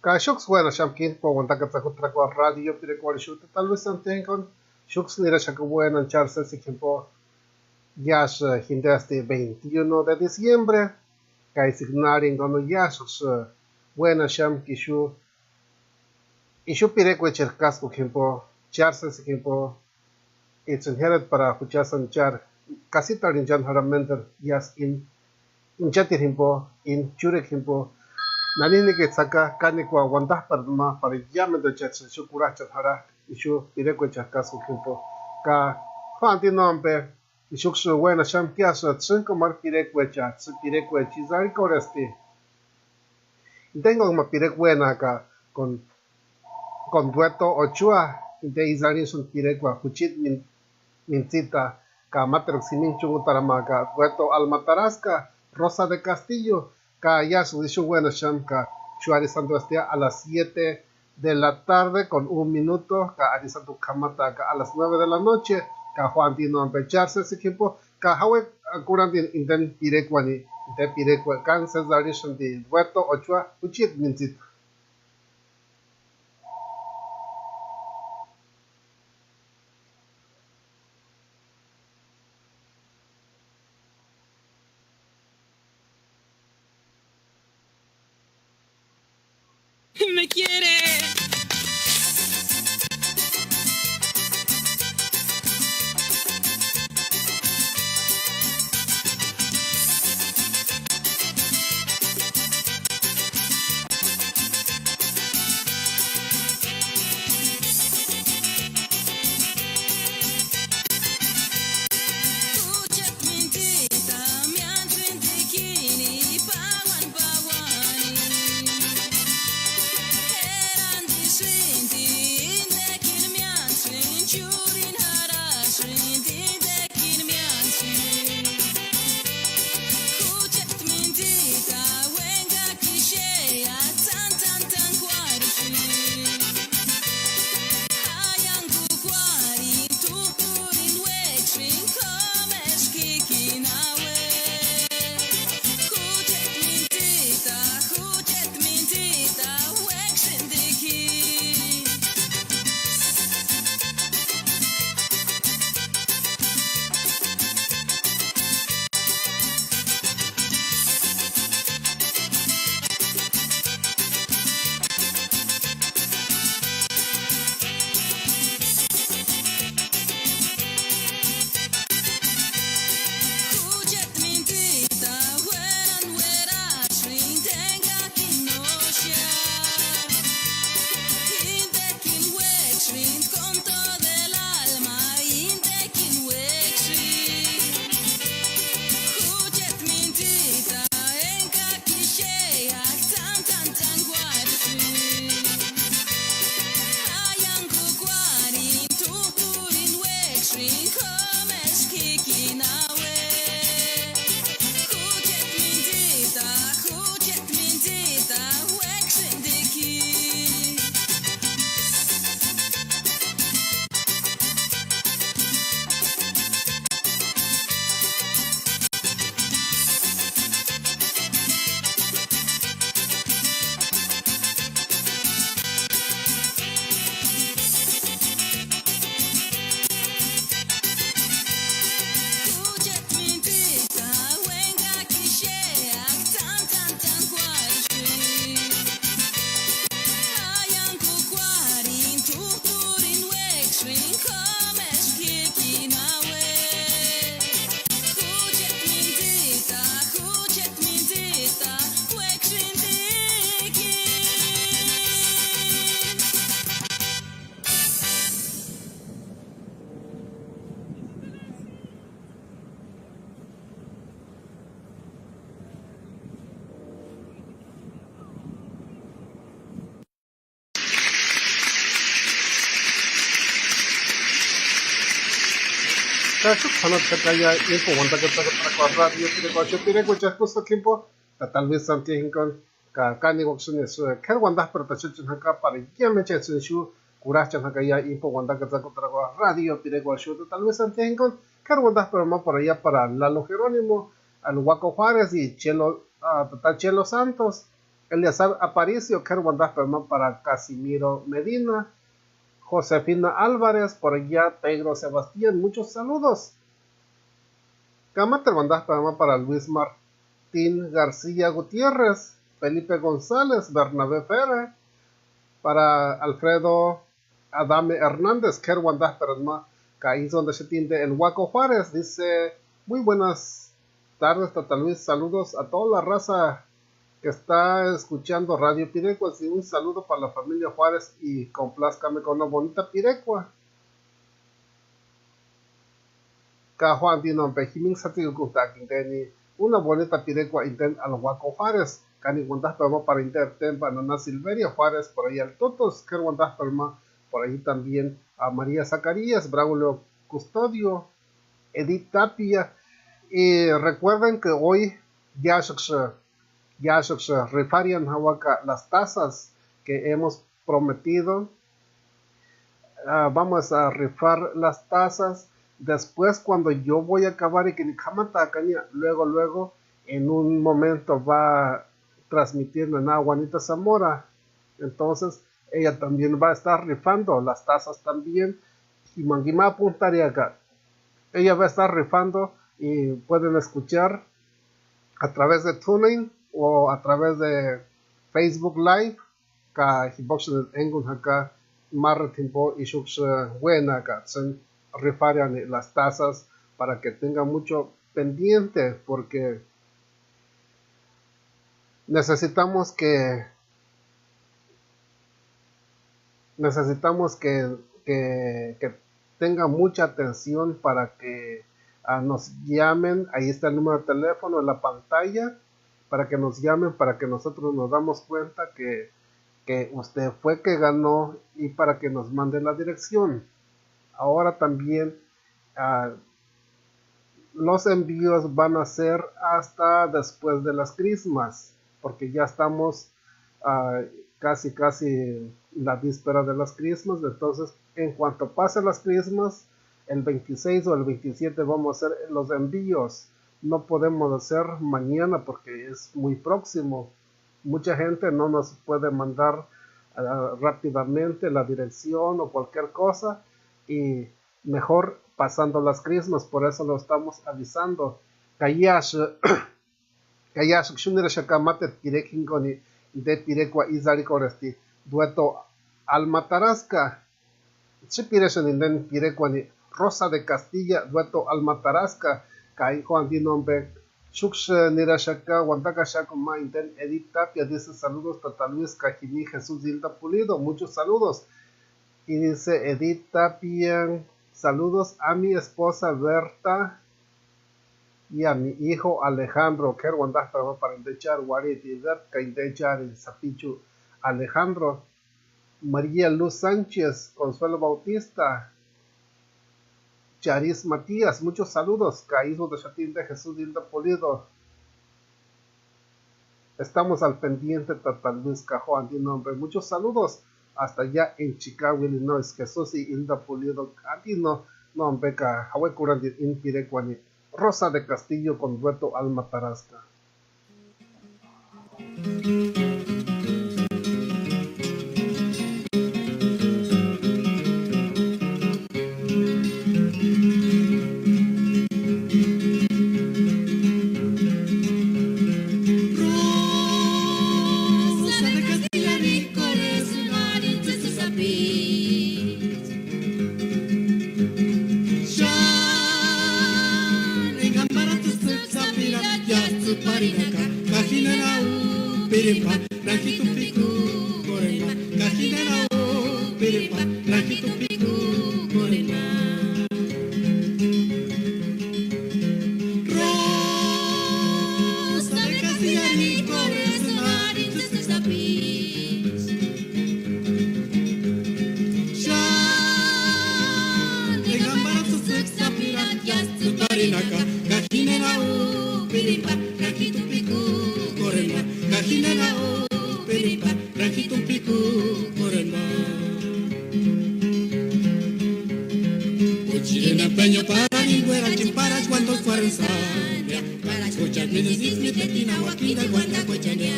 Shucks bueno shamkin po wanta ka takot trakwa radio pire kwal shoot tal vez anten con shucks nira shaka bueno charse si po yash hindi hasta 21 de diciembre kai signarin con yash buena sham kishu pire kwe cherkas ko po charse si po it's inherent para escuchar char casi tarin jan haramenter yas in chatir himpo in churek himpo nanini ke saka kani kwa wanda parma para llame de chat su kura chat hara isu pire ko chat kasu kimpo ka fanti nompe isu su buena sham kia su tsun komar pire ko chat su pire ko chizari koresti tengo ma pire buena ka con dueto ochua de izari sun pire ko kuchit mincita ka matroximin chungu tarama ka dueto almatarasca Rosa de Castillo ka ya su dicho bueno sham ka chuari santo estia a las 7 de la tarde con 1 minuto ka ari santo kamata ka a las 9 de la noche ka Juan Dino empecharse ese equipo ka hawe kurantin inten pirekwani inte pirekwa kan cesarishon di dueto ochua uchit minzit Me quiere. Kaso sana kaya info wanta ka takot radio pire ko chu pire ko chat ko kimpo tal vez anten con ka kani opciones ker wanda pero ta chu ka para ya me che su kura cha kaya info wanda ka takot radio pire ko chu tal vez anten con ker wanda pero más para allá para Lalo Jerónimo al Huaco Juárez y Chelo Chelo Santos Eleazar Aparicio, Kerwandapema para Casimiro Medina, Josefina Álvarez, por allá Pedro Sebastián, muchos saludos. Kamaterwandapema para Luis Martín García Gutiérrez, Felipe González, Bernabé Fere, para Alfredo Adame Hernández, Kerwandapema, Caizón de Chetín de El Huaco Juárez, dice, muy buenas tardes, Tata Luis, saludos a toda la raza que está escuchando Radio Pirecua, y un saludo para la familia Juárez y complázcame con una bonita Pirecua. Juan Dino Pejimin Satigutaki, una bonita Pirecua inten al Huaco Juárez, Cani Guandasperma para Interten, Banana Silveria Juárez, por ahí al Totos, Kerwandasperma, por ahí también a María Zacarías, Braulio Custodio, Edith Tapia, y recuerden que hoy ya rifarian Hawaka las tazas que hemos prometido. Vamos a rifar las tazas después cuando yo voy a acabar y que ni luego en un momento va a transmitirme a Juanita Zamora, entonces ella también va a estar rifando las tazas también, y Manguima apuntaría acá, ella va a estar rifando y pueden escuchar a través de TuneIn o a través de Facebook Live, ka hiboxen engun acá martimpo y shux buena acá rifarian las tazas para que tengan mucho pendiente, porque necesitamos que tengan mucha atención para que nos llamen. Ahí está el número de teléfono en la pantalla para que nos llamen, para que nosotros nos damos cuenta que usted fue que ganó y para que nos mande la dirección. Ahora también los envíos van a ser hasta después de las Christmas, porque ya estamos casi la víspera de las Christmas. Entonces, en cuanto pase las Christmas, el 26 o el 27 vamos a hacer los envíos. No podemos hacer mañana porque es muy próximo. Mucha gente no nos puede mandar rápidamente la dirección o cualquier cosa, y mejor pasando las Christmas, por eso lo estamos avisando. Kayash Shunira Shakamate Pirekingoni de Pirecua Izarikoresti Dueto Almatarasca Chipireshan Inden Pirecuani Rosa de Castilla Dueto Almatarasca Kai Juan Dinombe Shuksh Nirashaka Wandaka Shakuma Inden Edith Tapia dice saludos Tata Luis Cajini Jesús Hilda Pulido, muchos saludos. Y dice Edith Tapia, saludos a mi esposa Berta y a mi hijo Alejandro, que para indechar Warit y Berta indechar el Zapichu Alejandro. María Luz Sánchez, Consuelo Bautista, Charis Matías, muchos saludos. Caído de Chatín de Jesús Hilda Polido. Estamos al pendiente, Tata Luis Cajón, de nombre, muchos saludos. Hasta allá en Chicago, Illinois, Jesús y Hilda Pulido, Adino, no, beca, Hawaii Curandi, Inpirecuani, Rosa de Castillo con Dueto Almatarasca. Para escuchar mi decir mi tetina, guaquita, guanda, cochaña.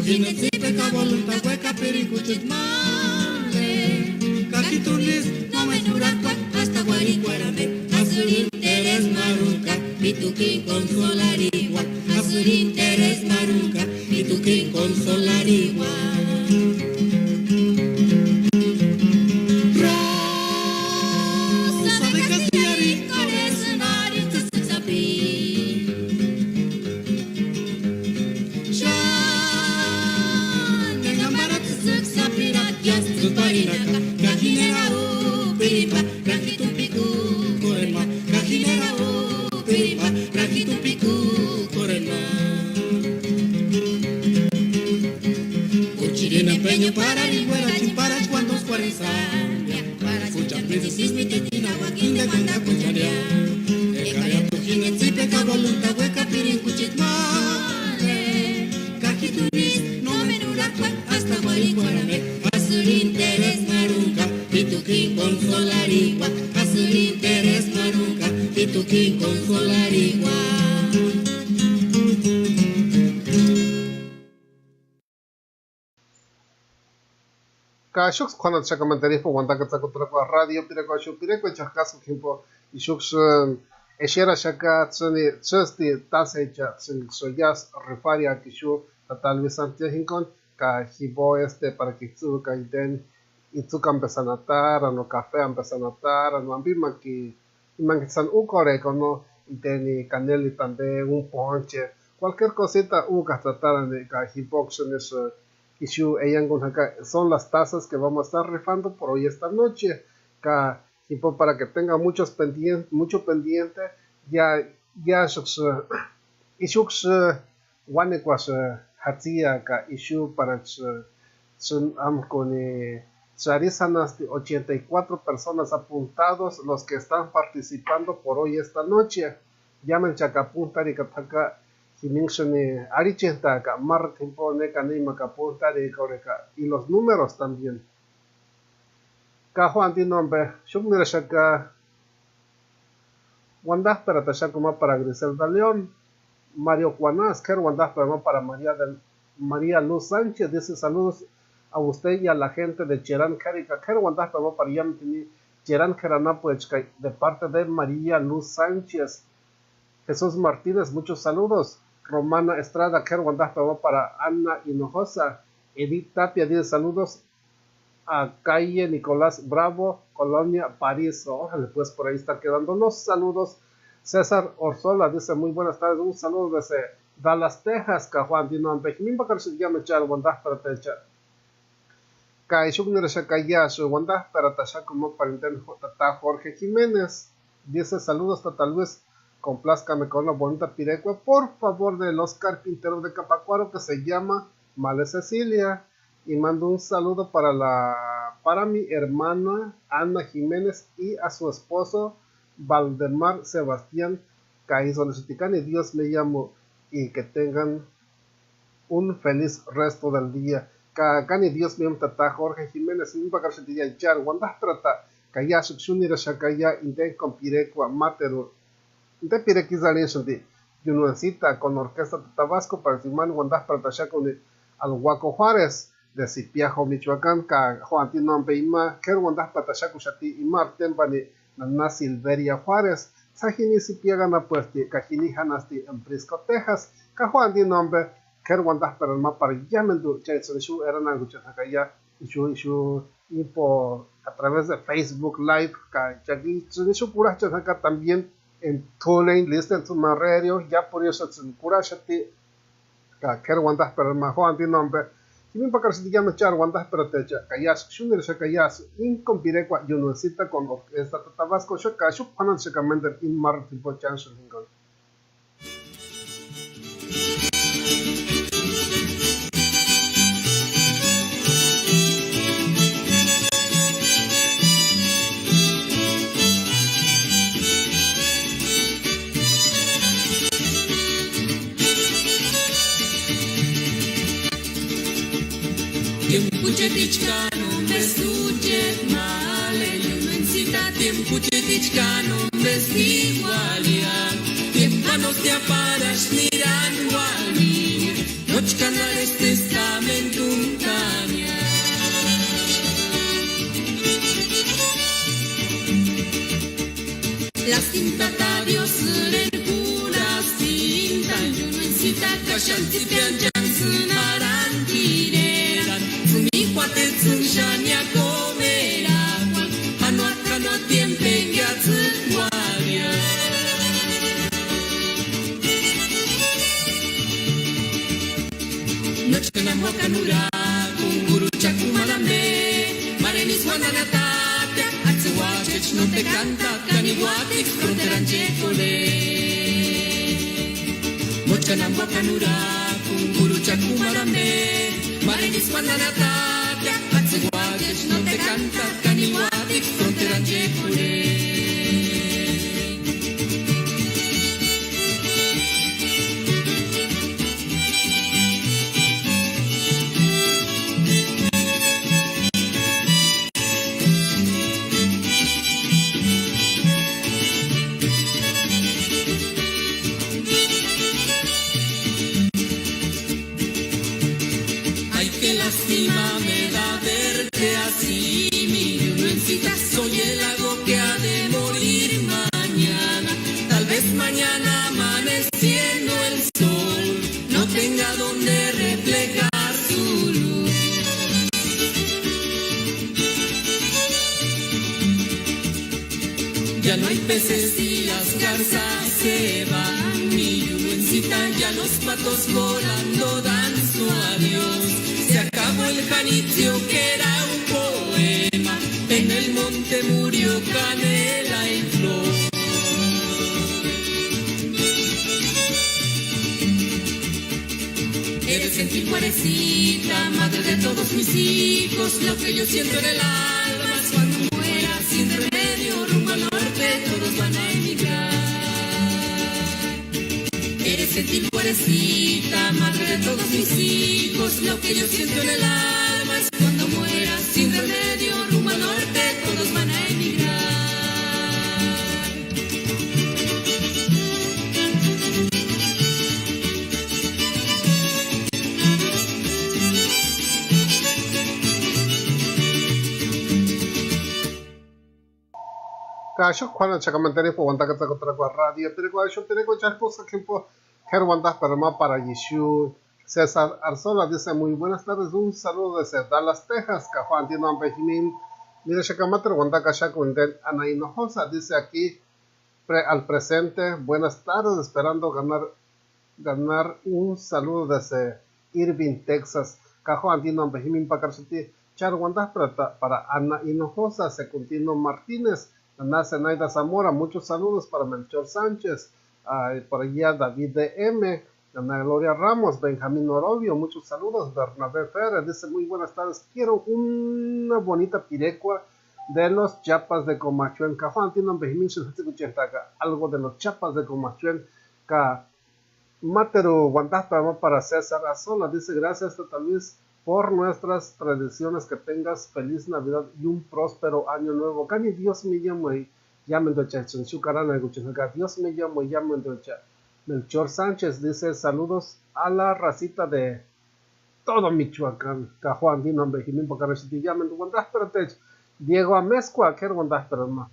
hinetsi peka volunta hueca pericuchit male. Cajitulis no me surakwa hasta guaricuarame. Azul interés maruca, pituki consolarigua. Azul interés maruca, pituki consolarigua. Rosa de Castellari, corazonari, tzazapi. Shan, nengamara tzazapi, yas tzuparinaka, cajinera o piripa, rajitupiku, corema, cajinera o piripa, rajitupiku, corema. Cuchirina empeño para lingüera, chimparas cuando os cuarenzambia, para escuchar princisismo y tetina, guaquín de cuanda cucharia. Ekaria tu jinetzipe ka volunta hueca pirin cuchit male. Cajitunis no menuracua hasta guaricuarame. Azul interés maruca, pituki consolarigua. Azul interés maruca, pituki consolarigua. Kashux cuando se comentaría por cuando que se controla radio pireco shu pireco chascas kimpo y shux eshera shaka tsuni tsusti tasecha tsun soyas refaria que shu tal vez antes hincon ka hibo para que tsu ka iden y tsu ka empezan a tar no café empezan a tar no ambima que iman que san ucore no iden caneli también un ponche cualquier cosita uka tratar de ka hibo eso Ishu son las tazas que vamos a estar rifando por hoy esta noche. Tipo para que tenga mucho pendiente, ya ishux wanekwas hatia ka ishu para sun amkoni charizanas de 84 personas apuntados los que están participando por hoy esta noche. Llamen chacapunta y kataka Jiminxone Arichenta, Mar Tempo, Necanima, Capunta, y los números también. Juan tiene nombre, Shumira Shaka, Wandas para Tashakuma para Griselda León, Mario Juanás, Ker Wandas para María Luz Sánchez, dice saludos a usted y a la gente de Cherán Carica, Ker Wandas para Yamtini, Cherán Keranapuech, de parte de María Luz Sánchez. Jesús Martínez, muchos saludos. Romana Estrada, Kerwandas para Ana Hinojosa. Edith Tapia, 10 saludos a calle Nicolás Bravo, Colonia París. Ojalá, pues por ahí está quedando los saludos. César Orzola dice muy buenas tardes, un saludo desde Dallas, Texas. Juan Dino Ambejmin Bakar se llama echar Wandas para Techa. Kaishuk Nereshakaya, su Wandas para Tasha como parenten Tata Jorge Jiménez. Dice saludos Tata Luis. Complázcame con la bonita pirecua, por favor, de los carpinteros de Capacuaro que se llama Male Cecilia. Y mando un saludo para mi hermana Ana Jiménez y a su esposo Valdemar Sebastián Caizonesutican. Y Dios le llamo y que tengan un feliz resto del día. Cani Dios me tata Jorge Jiménez y un pagar se diría echar. Wandas trata Kaya Suxunira Shakaya Inten con pirecua Materu. De Pirequizalation de Yunuancita con Orquesta de Tabasco para Simán Wandas para Tasha con al Huaco Juárez de Cipiajo, Michoacán, ka Juan Tino Ampeima, Ker Wandas para Tasha Kushati y Marten Bani Nana Silveria Juárez, Sajini Cipiagana pues de Cajini Hanasti en Prisco, Texas, ka Juan Tino Ampe, Ker Wandas para el mapa para Yamendu, Chaitson Shu Erana Guchakaya, Ishu Info a través de Facebook Live, ka Chagi Shu Kurachaka también. En Tulane, listen to my radio, ya por eso se cura shati, ker Wandas para el majo anti nombre, y mi pacar se llama echar Wandas para techa, kayas, shunir se kayas, incompire kwa Yunuancita con Orquesta de Tabasco, shaka, shupanan se commander in Martin po chance hingon. Tiempo chetichcano, besuchet male, Yunuancita, tiempo chetichcano, besigualia, tiempo no te aparas miran walmi, nochcanar este La cinta ta Dios le pura cinta yo no incita kashanti pianjan sunaran kireran sumi kwate sunshania komera hanot tiempe gyatsu waria noche na mokanura kunguru chakumalambe marenis wananatapya atsuwachech no te canta kaniwatik fronteranje kole noche na mokanura kunguru chakumalambe marenis wananatapya atsuwachech no te canta kaniwatik fronteranje kole me da verte así, mi Yunuencita, soy el lago que ha de morir mañana. Tal vez mañana amaneciendo el sol no tenga donde reflejar su luz. Ya no hay peces y las garzas se van, mi Yunuencita, ya los patos volando dan su adiós. Se acabó el janicio que era un poema, en el monte murió canela y flor. He de sentir guarecita, madre de todos mis hijos, lo que yo siento en el alma es cuando muera sin remedio, rumbo al norte todos van a emigrar. Eres sentir guarecita, madre de todos mis hijos, lo que yo siento en el alma es cuando muera sin remedio, rumbo al norte todos van a emigrar. Kasho kwana chakamantene po wanta kata kotra kwa radio pero kwa sho tere ko charco sa kimpo ker wanta perma para Yeshu. César Arzola dice muy buenas tardes, un saludo desde Dallas, Texas. Kajo Antino Ampejimin. Mira chakamatre wanta kasha kunden Ana Hinojosa dice aquí al presente buenas tardes, esperando ganar un saludo desde Irving, Texas. Kajo Antino Ampejimin pakarsuti char wanta para Ana Hinojosa, Secundino Martínez. Nace Naida Zamora, muchos saludos para Melchor Sánchez, por allá David D.M., Ana Gloria Ramos, Benjamín Orobio, muchos saludos. Bernabé Ferrer dice muy buenas tardes, quiero una bonita pirecua de los chapas de Comachuén. Cajón tiene Benjamín algo de los chapas de Comachuén. Materu Guantasta para César Azola dice gracias tal vez por nuestras tradiciones, que tengas feliz Navidad y un próspero año nuevo. Cani Dios me llamo y llamen de Chucarana, Dios me llamo y llamen de Melchor Sánchez dice saludos a la racita de todo Michoacán. Cajuan Dino Benjamín Pocarachiti llamen de Guantásperatech. Diego Amezcua, que Guantásperama.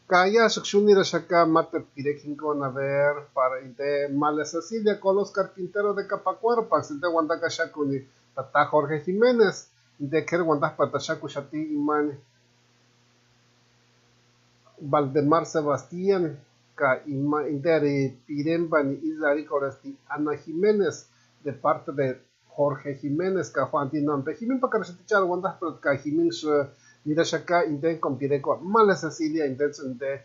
Kaya Shakshunira Shaka Mater Pirekinkon a ver para de Male Cecilia Colos Carpintero de Capacuarpax de Guandaca Shakuni Tata Jorge Jiménez de Ker Guandas Patashaku Shati Iman Valdemar Sebastián Ka Ima Inderi Piremban Isari Coresti Ana Jiménez de parte de Jorge Jiménez Ka Juan Tino Jiménez Pacarachitichar Guandas Ka Jiménez Mira shaka inden compireco Mala Cecilia intention de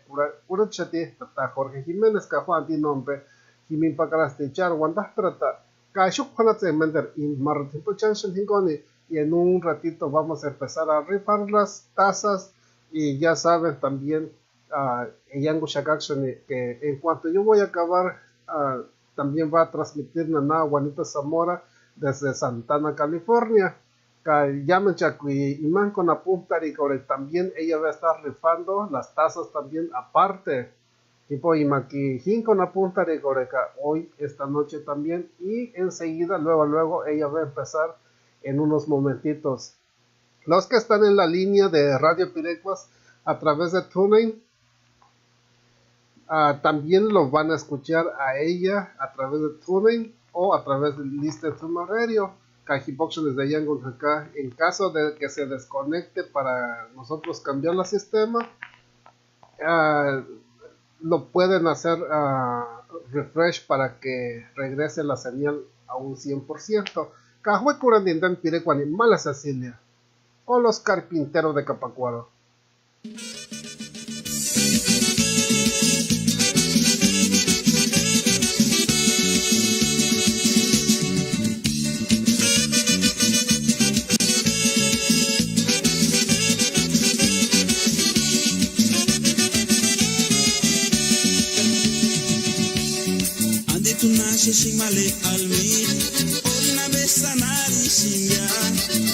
Urachati Tata Jorge Jiménez Cajuan Tinompe Jimin Pacarastechar Wandas Prata Kashuk Panate Mender in Martipo Chanshan Hingoni y en un ratito vamos a empezar a rifar las tazas y ya saben también Yango Shakaction que en cuanto yo voy a acabar también va a transmitir Nana Juanita Zamora desde Santana, California. Llamen Chacui y man con apuntar y también ella va a estar rifando las tazas también aparte tipo Imaki Jin con apuntar y hoy esta noche también y enseguida luego ella va a empezar en unos momentitos. Los que están en la línea de Radio Pirecuas a través de TuneIn También lo van a escuchar a ella a través de TuneIn o a través de Listen to My Radio. Desde allá acá. En caso de que se desconecte para nosotros cambiar el sistema, lo pueden hacer refresh para que regrese la señal a un 100%. Cajue curandindan pire cuani mala Cecilia o los carpinteros de Capacuaro. Shishimale almi Orina besanari shinga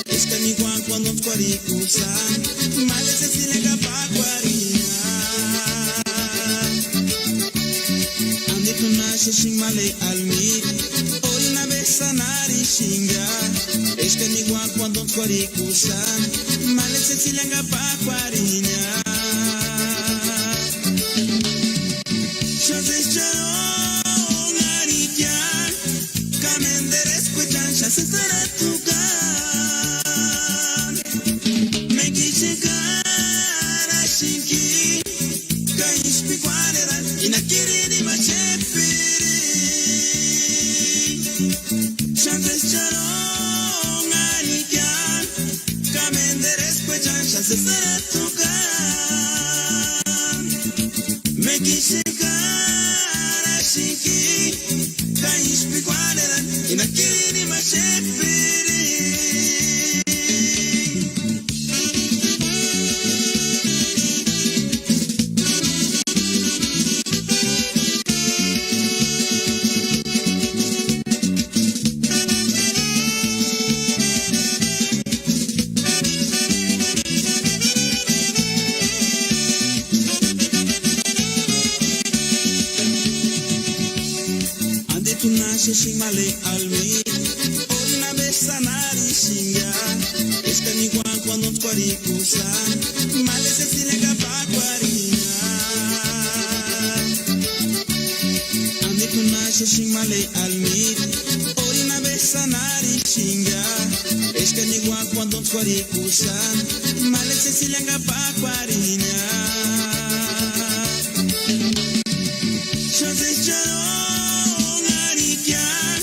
Eskani kwan kwando kwari kusan Male se silega pa kwarina Ande kuna shishimale almi Orina besanari shinga Eskani kwan kwando kwari kusan Male se silega pa kwarina Será tu gan Me quise cara shinki Kaish pikwanera Inakiri ni machepiri Chances charong anikian Kamenderes kwechan Chances será tu gan Me quise cara shinki Kaish pikwanera Inakiri ni machepiri Ande tunashe shimale almi Orina besanari shinga Eskani kwan kwando kwari kusan Male se silega pa kwarina Ande tunashe shimale almi Orina besanari shinga Eskani kwan kwando kwari kusan Male se silega pa kwarina Chances charong anikian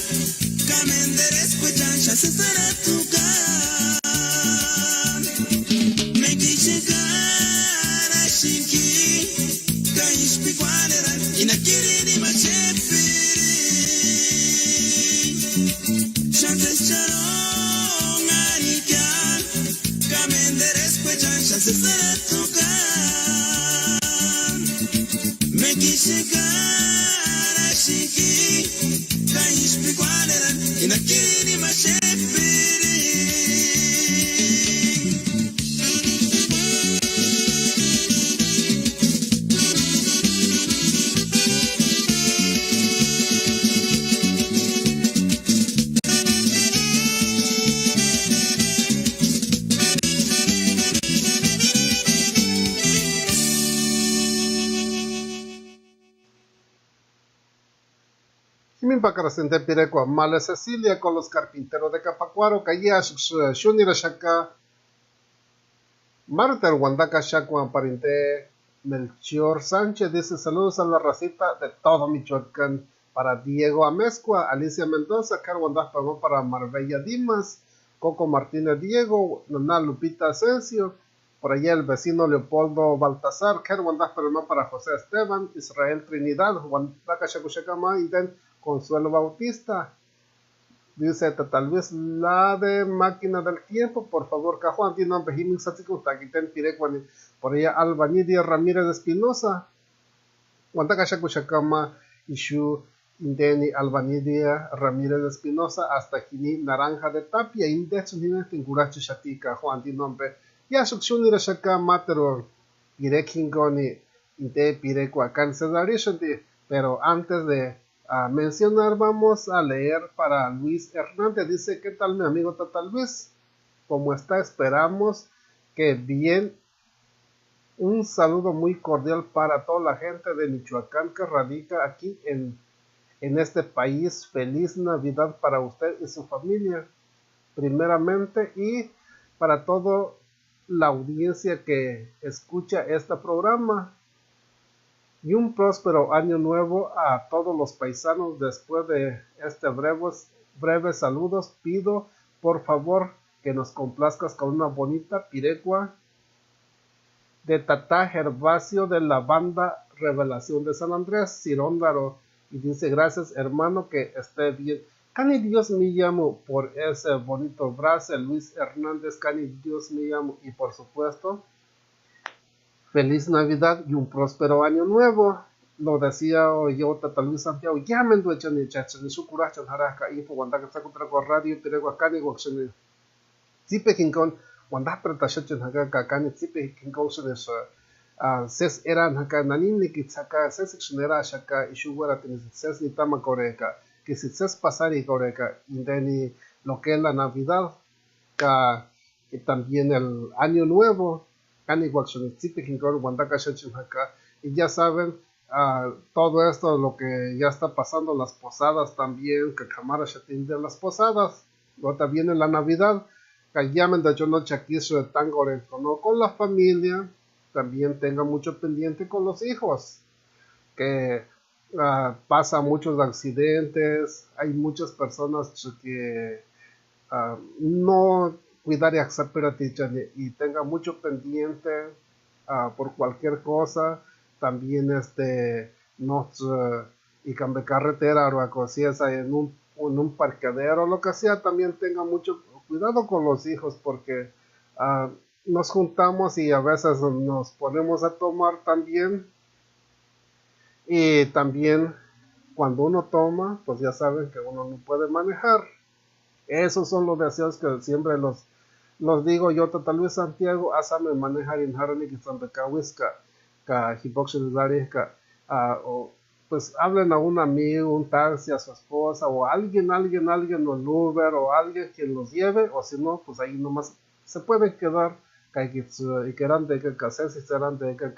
Kamenderes kwechan Chances será tu gan Me quise cara shinki Kaish pikwanera Inakiri ni machepiri Chances charong anikian Kamenderes kwechan Chances será tu gan Me quise cara shinki Kaish pikwanera Inakiri ni machepiri Min pakarasente pirecua Mala Cecilia con los carpinteros de Capacuaro, Kayash, Shunira Shaka, Marta Wandaka Shakwa Parinte, Melchior Sánchez dice saludos a la racita de todo Michoacán. Para Diego Amezcua, Alicia Mendoza, Carwandas Pagó para Marbella Dimas, Coco Martínez Diego, Nana Lupita Asensio, por allá el vecino Leopoldo Baltasar, Carwandas Pagó para José Esteban, Israel Trinidad, Wandaka Shakushakama, Iden Consuelo Bautista. Dice, tal vez la de Máquina del Tiempo, por favor, Cajuan, tiene nombre Jimin Satsiku, Taquiten Pirecuani, por ella Albanidia Ramírez Espinosa, Wandaka Shakushakama, Ishu Indeni Albanidia Ramírez Espinosa, hasta Kini Naranja de Tapia, Indexunina Tinguracho Shatika, Juan, tiene nombre, Yashukshunira Shaka Matero, Irekingoni, Inte Pirecua, Cancelarishonti, pero antes de mencionar, vamos a leer para Luis Hernández. Dice, ¿qué tal mi amigo Tata Luis? ¿Cómo está? Esperamos que bien Un saludo muy cordial para toda la gente de Michoacán que radica aquí en este país. Feliz Navidad para usted y su familia, primeramente, y para toda la audiencia que escucha este programa. Y un próspero año nuevo a todos los paisanos. Después de este breves saludos, pido por favor que nos complazcas con una bonita pirecua de Tata Gervasio de la banda Revelación de San Andrés, Ciróndaro. Y dice: gracias hermano, que esté bien. Cani Dios me llamo por ese bonito brazo. Luis Hernández, Cani Dios me llamo. Y por supuesto, feliz Navidad y un próspero año nuevo. Lo decía yo, Tata Luis Santiago. Llamen tu echani chachani sukurachan haraka info wanda que saco trago radio pero cani goxene. Zipe kinkon wanda pretashachan haka cani zipe kinkon senes ses eran haka nanini kitsaka ses xnera shaka ishuwara tenis ses ni tama koreka que si ses pasari koreka indeni lo que es la Navidad que también el año nuevo. Y ya saben, todo esto, lo que ya está pasando, las posadas también, que Camara Shatin de las posadas, luego también en la Navidad, que llamen de yo noche aquí con la familia, también tenga mucho pendiente con los hijos, que pasa muchos accidentes, hay muchas personas que no cuidar y aceptar y tenga mucho pendiente por cualquier cosa. También y cambie carretera o algo así, en un parqueadero, lo que sea, también tenga mucho cuidado con los hijos, porque nos juntamos y a veces nos ponemos a tomar también. Y también cuando uno toma, pues ya saben que uno no puede manejar. Esos son los deseos que siempre los digo yo, Tata Luis Santiago. Asame manejar en Harani que son de Kawiska, ka Hipoxilidari, o pues hablen a un amigo, un taxi, a su esposa, o alguien, un Uber, o alguien que los lleve, o si no, pues ahí nomás se pueden quedar, y quedan de que hacer, si serán de que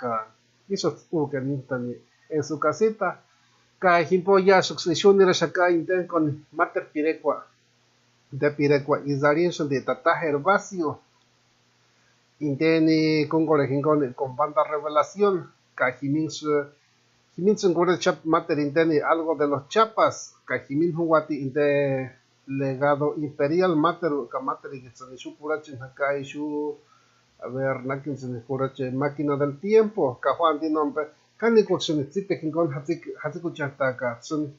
en su casita, ka Himpo ya sucesión shaka inten con Mater Pirecua. De Pirecua y Zarin de Tata Gervasio Indeni con banda Revelación Cajimin Gore Chap Mater Indeni algo de los Chapas Cajimin Huati Inde Legado Imperial Mater Kamater y Gitzanichu Purachin Hakaishu a ver Nakin Senekurache Máquina del Tiempo Kajuan di nombre Kanikuchen Zipe Kingon Hatikuchantaka Sun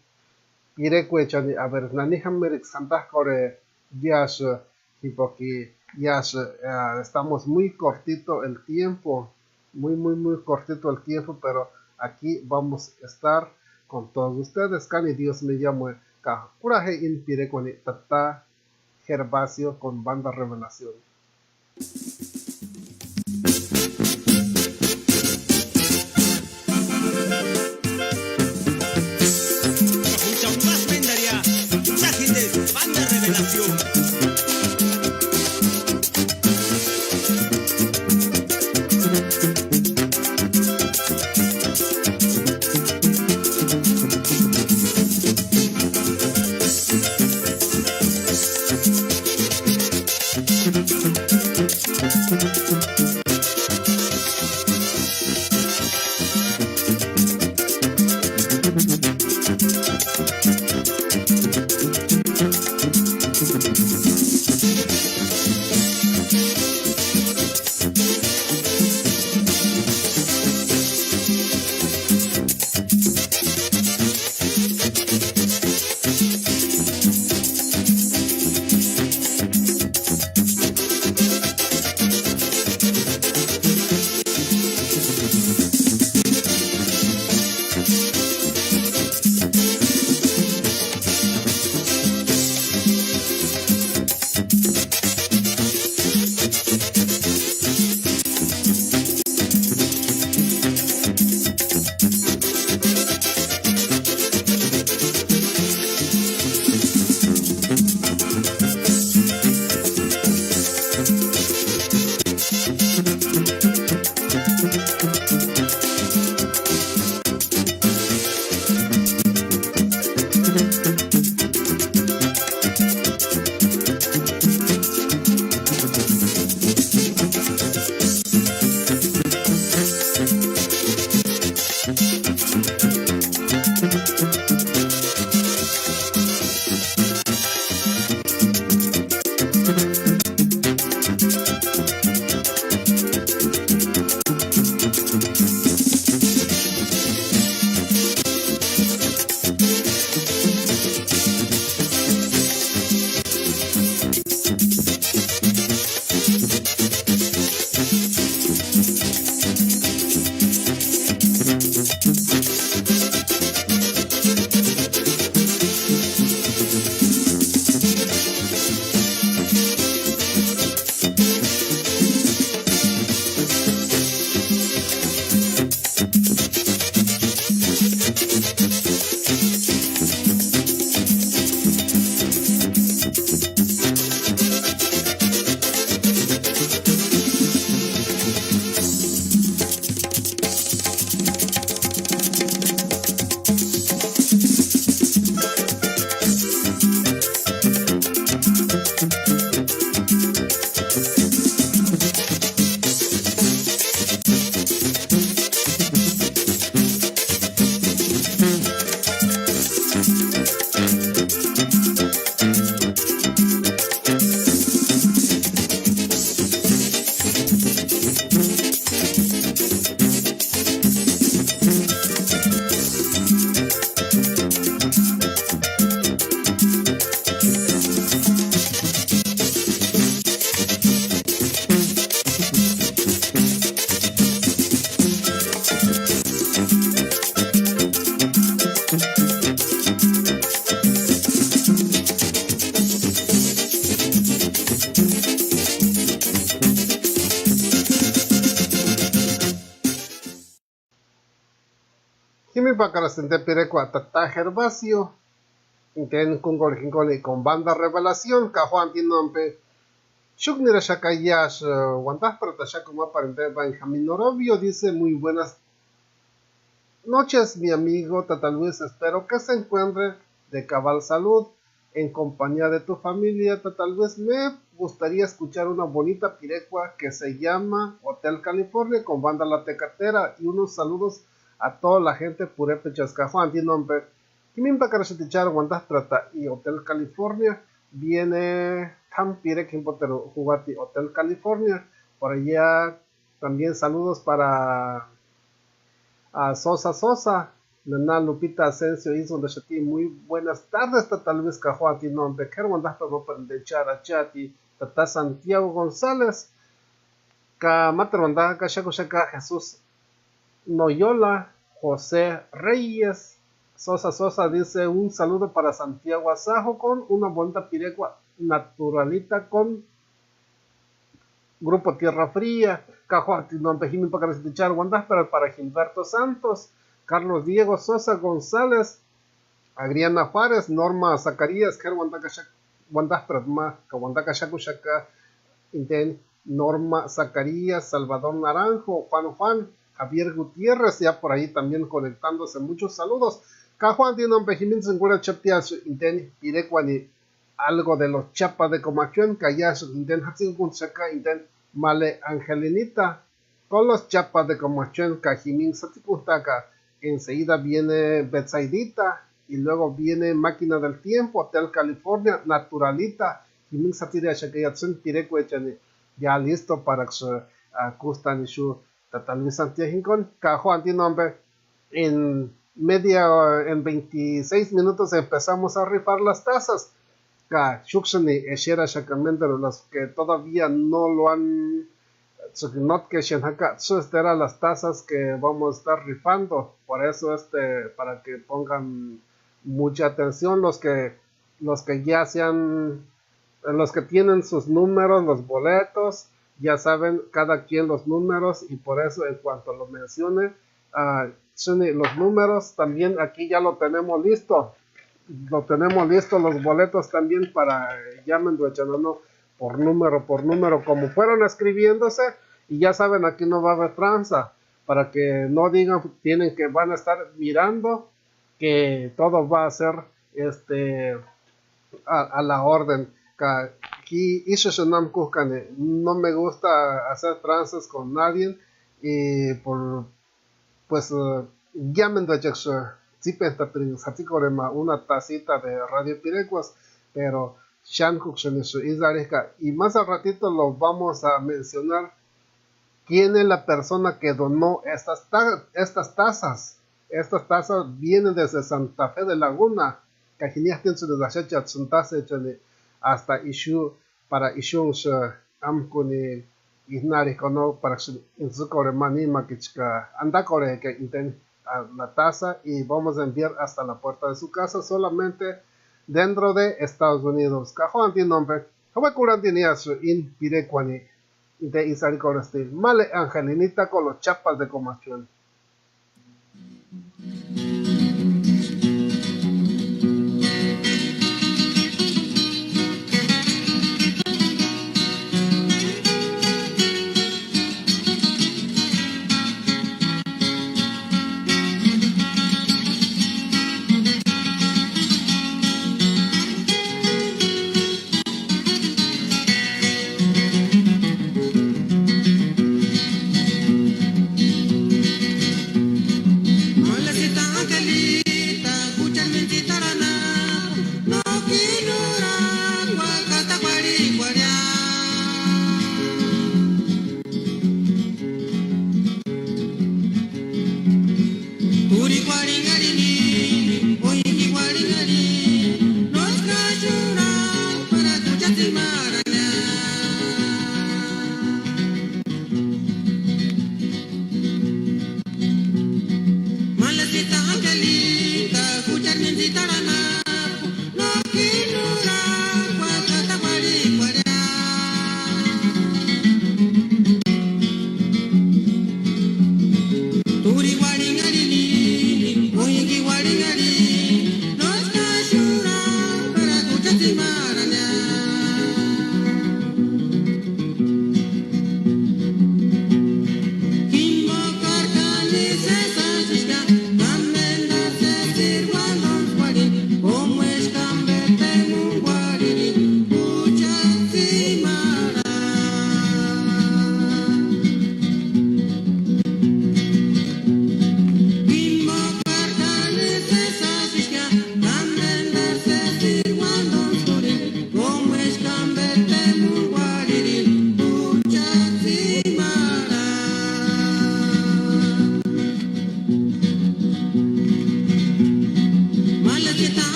Pirecue chani a ver nanihamerik Santa Core Yash Hipoki Yash estamos muy cortito el tiempo, muy cortito el tiempo, pero aquí vamos a estar con todos ustedes. Cani Dios me llamo Curaje in Pirecue Tata Gervasio con banda Revelación. Banda Revelación. Kimi Bacaracente Pirecua Tata Gervasio. Inten con banda Revelación. Cajuan Tinompe. Shuknira Shakayash. Wantas Pratashakuma Parente Benjamín Norobio dice muy buenas noches, mi amigo Tata Luis. Espero que se encuentre de cabal salud en compañía de tu familia. Tata Luis, me gustaría escuchar una bonita pirecua que se llama Hotel California con banda La Tecatera y unos saludos a toda la gente Purepe Chascajuan. Ti nombre Kimin Bacarachetichar Wandas Trata y Hotel California viene tan pirek impotero jugati Hotel California. Por allá también saludos para a Sosa, Nana Lupita Asensio hizo de Chati. Muy buenas tardes, Tata Luis Cajuati, nombre Kerwandas no de Chara Chati, Tata Santiago González, Ka Materwanda, Shaka Jesús Noyola, José Reyes, Sosa dice un saludo para Santiago Asajo con una bonita pirecua naturalita con Grupo Tierra Fría, Cajuati, nombre Jimin Pacarestichar, Wandas para Gilberto Santos, Carlos Diego Sosa González, Adriana Juárez, Norma Zacarías, Wandas Pratma, Kawandaka Shakushaka, Inten, Norma Zacarías, Salvador Naranjo, Juan, Javier Gutiérrez, ya por ahí también conectándose, muchos saludos. Cajuan tiene un pejimin se encuentra chaptias, Inten, Pirecuani, algo de los chapas de Comachuan, Cayash, Inten, Hatsin Kunchaka, Inten, Male Angelinita, con los chapas de Comachuan, Cajimin Satikuntaka. Enseguida viene Betsaidita y luego viene Máquina del Tiempo, Hotel California, Naturalita, Jimin Satira Shakayatsun Pirecuechani, ya listo para Kustan y su Tata Luis Santiago, Cajo Antinombre. En 26 minutos empezamos a rifar las tazas. Shukshani Eshera Shakamendero, los que todavía no lo han eran las tazas que vamos a estar rifando. Por eso para que pongan mucha atención los que ya sean los que tienen sus números, los boletos, ya saben cada quien los números, y por eso en cuanto lo mencione los números también aquí ya lo tenemos listo. Los boletos también para llamen por número como fueron escribiéndose, y ya saben aquí no va a haber tranza para que no digan van a estar mirando que todo va a ser a la orden. Aquí no me gusta hacer tranzas con nadie, y pues llamen una tacita de Radio Pirecuas, pero y más al ratito lo vamos a mencionar quién es la persona que donó estas tazas. Estas tazas vienen desde Santa Fe de Laguna, hasta Ishu, para Ishun Amkuni Ignari Kono, para Inzucore Manima Kichka Andacore que intenta la taza, y vamos a enviar hasta la puerta de su casa solamente dentro de Estados Unidos. Cajuan tiene nombre, Hawakuran tenía su in Pirecuani de Isaricorestil, Male Angelinita con los chapas de Comachuan.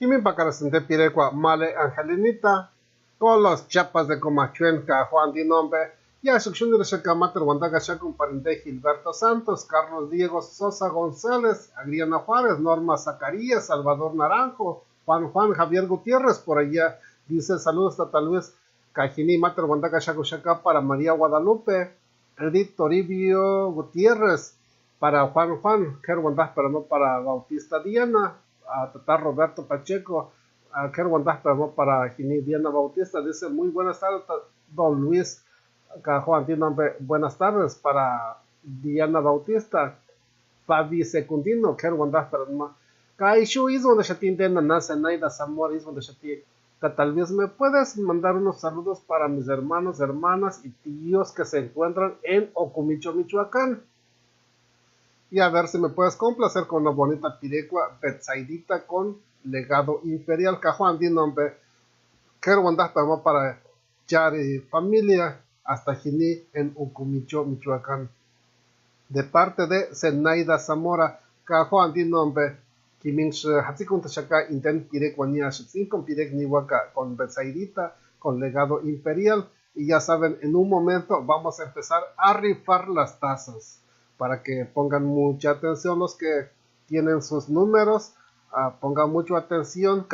Y mi pacarasente pirecua Male Angelinita, con los chapas de Comachuenca, Juan Di Nombre, y a sección de Shacamater, Guandagasha con Parente Gilberto Santos, Carlos Diego Sosa González, Adriana Juárez, Norma Zacarías, Salvador Naranjo, Juan Javier Gutiérrez, por allá dice saludos hasta Luis Cajini Mater Guandagasha para María Guadalupe, Edith Toribio Gutiérrez, para Juan, Kerwandas, pero no para Bautista Diana, a Tata Roberto Pacheco, a Kerwandas, pero no para Gini Diana Bautista, dice muy buenas tardes, don Luis Juan, buenas tardes para Diana Bautista, Fabi Secundino, Kerwandas, pero no, Kaishu is donde ya tiene Nasa Naida Zamora is donde ya tiene. Tal vez me puedes mandar unos saludos para mis hermanos, hermanas y tíos que se encuentran en Ocumicho, Michoacán. Y a ver si me puedes complacer con una bonita pirecua Betsaidita con legado imperial. Cajuan di nombre. Quiero mandar para Yari familia hasta Jini en Ocumicho, Michoacán. De parte de Zenaida Zamora. Cajuan di nombre. Kimings Hatsikun Tashaka Inten Pirek Wania con Pirek Niwaka con Betsaidita con legado imperial. Y ya saben, en un momento vamos a empezar a rifar las tazas. Para que pongan mucha atención los que tienen sus números. Pongan mucha atención.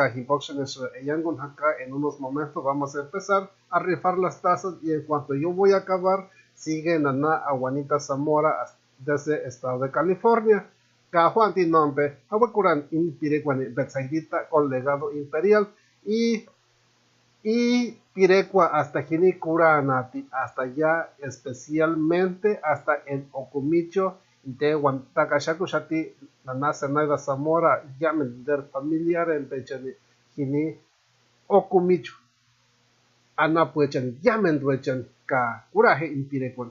En unos momentos vamos a empezar a rifar las tazas. Y en cuanto yo voy a acabar, siguen a Juanita Zamora desde el estado de California. Juan ti nombre, Hawakuran in Pirecuan Betsaidita con legado imperial y Pirecua hasta Jinicuranati, hasta allá especialmente hasta en Ocumicho de Huantakashakushati, la Nasa Naida Zamora, llamen der familiar en Pechani, Jini Ocumicho, Ana Puechan, llamen duechan, ka Curaje in Pirecuan.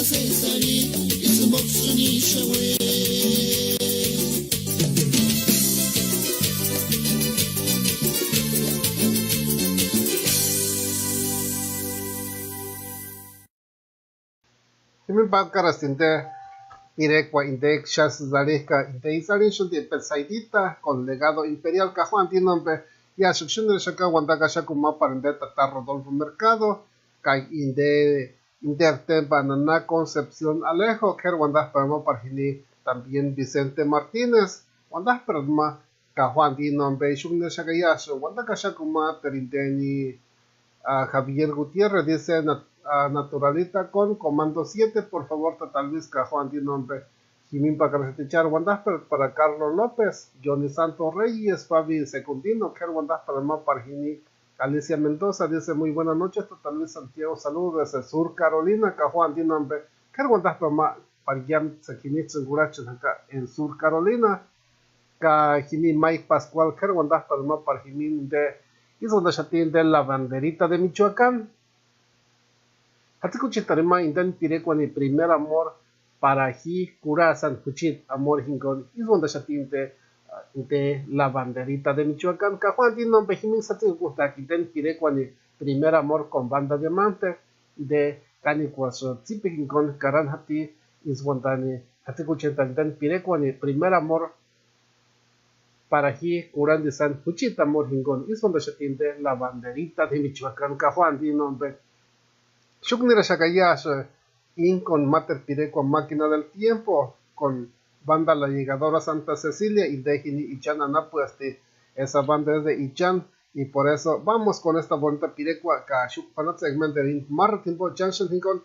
sesari It's boxuni shawe Himin Badkaras tinte Irecua Indec Shas Zalesca Inte Izalishun de Persaidita con legado imperial Cajuan Tinompe ya Shuxun Shaka Wandaka Shakuma Parendeta Rodolfo Mercado Kai Intertempa Nana Concepción Alejo Ker Wandas Perma Parjini también Vicente Martínez Wandas Perma Cajuan Tinompe Shun Shaka Yasho Wandaka Shakuma Terinteni Javier Gutiérrez dice Naturalita con Comando 7, por favor, tal vez Cajuan tiene nombre. Jimin Pacaratichar Wandasper para Carlos López, Johnny Santos Reyes, Fabi Secundino, Ker Wandasper Parjini, Alicia Mendoza dice muy buenas noches, tal vez Santiago saludos desde Sur Carolina, Cajuan tiene nombre. Ker Wandasper Parjam Sekinitz en Sur Carolina, Jimmy Mike Pascual, Ker Wandasper Parjini de Isla Chatín de la Banderita de Michoacán. Haticuchit tarima indan pirecuani primer amor para hi cura San Cuchit amor hingon isonda chatinte de la Banderita de Michoacán Cajuan din nombre himin satin gusta indan pirecuani primer amor con Banda Diamante de canicuaso tipe hingon karan hati iswandani haticuchit indan pirecuani primer amor para hi cura de San Cuchit amor hingon isonda chatinte la Banderita de Michoacán Cajuan din nombre Shuknira Shakayas con Mater Pirecua Máquina del Tiempo con Banda La Llegadora Santa Cecilia y Dejini Ichan Anapuesti. Esa banda es de Ichan y por eso vamos con esta bonita Pirecua ka Shukpanat segmenterin Martimpo Janshin Hinkon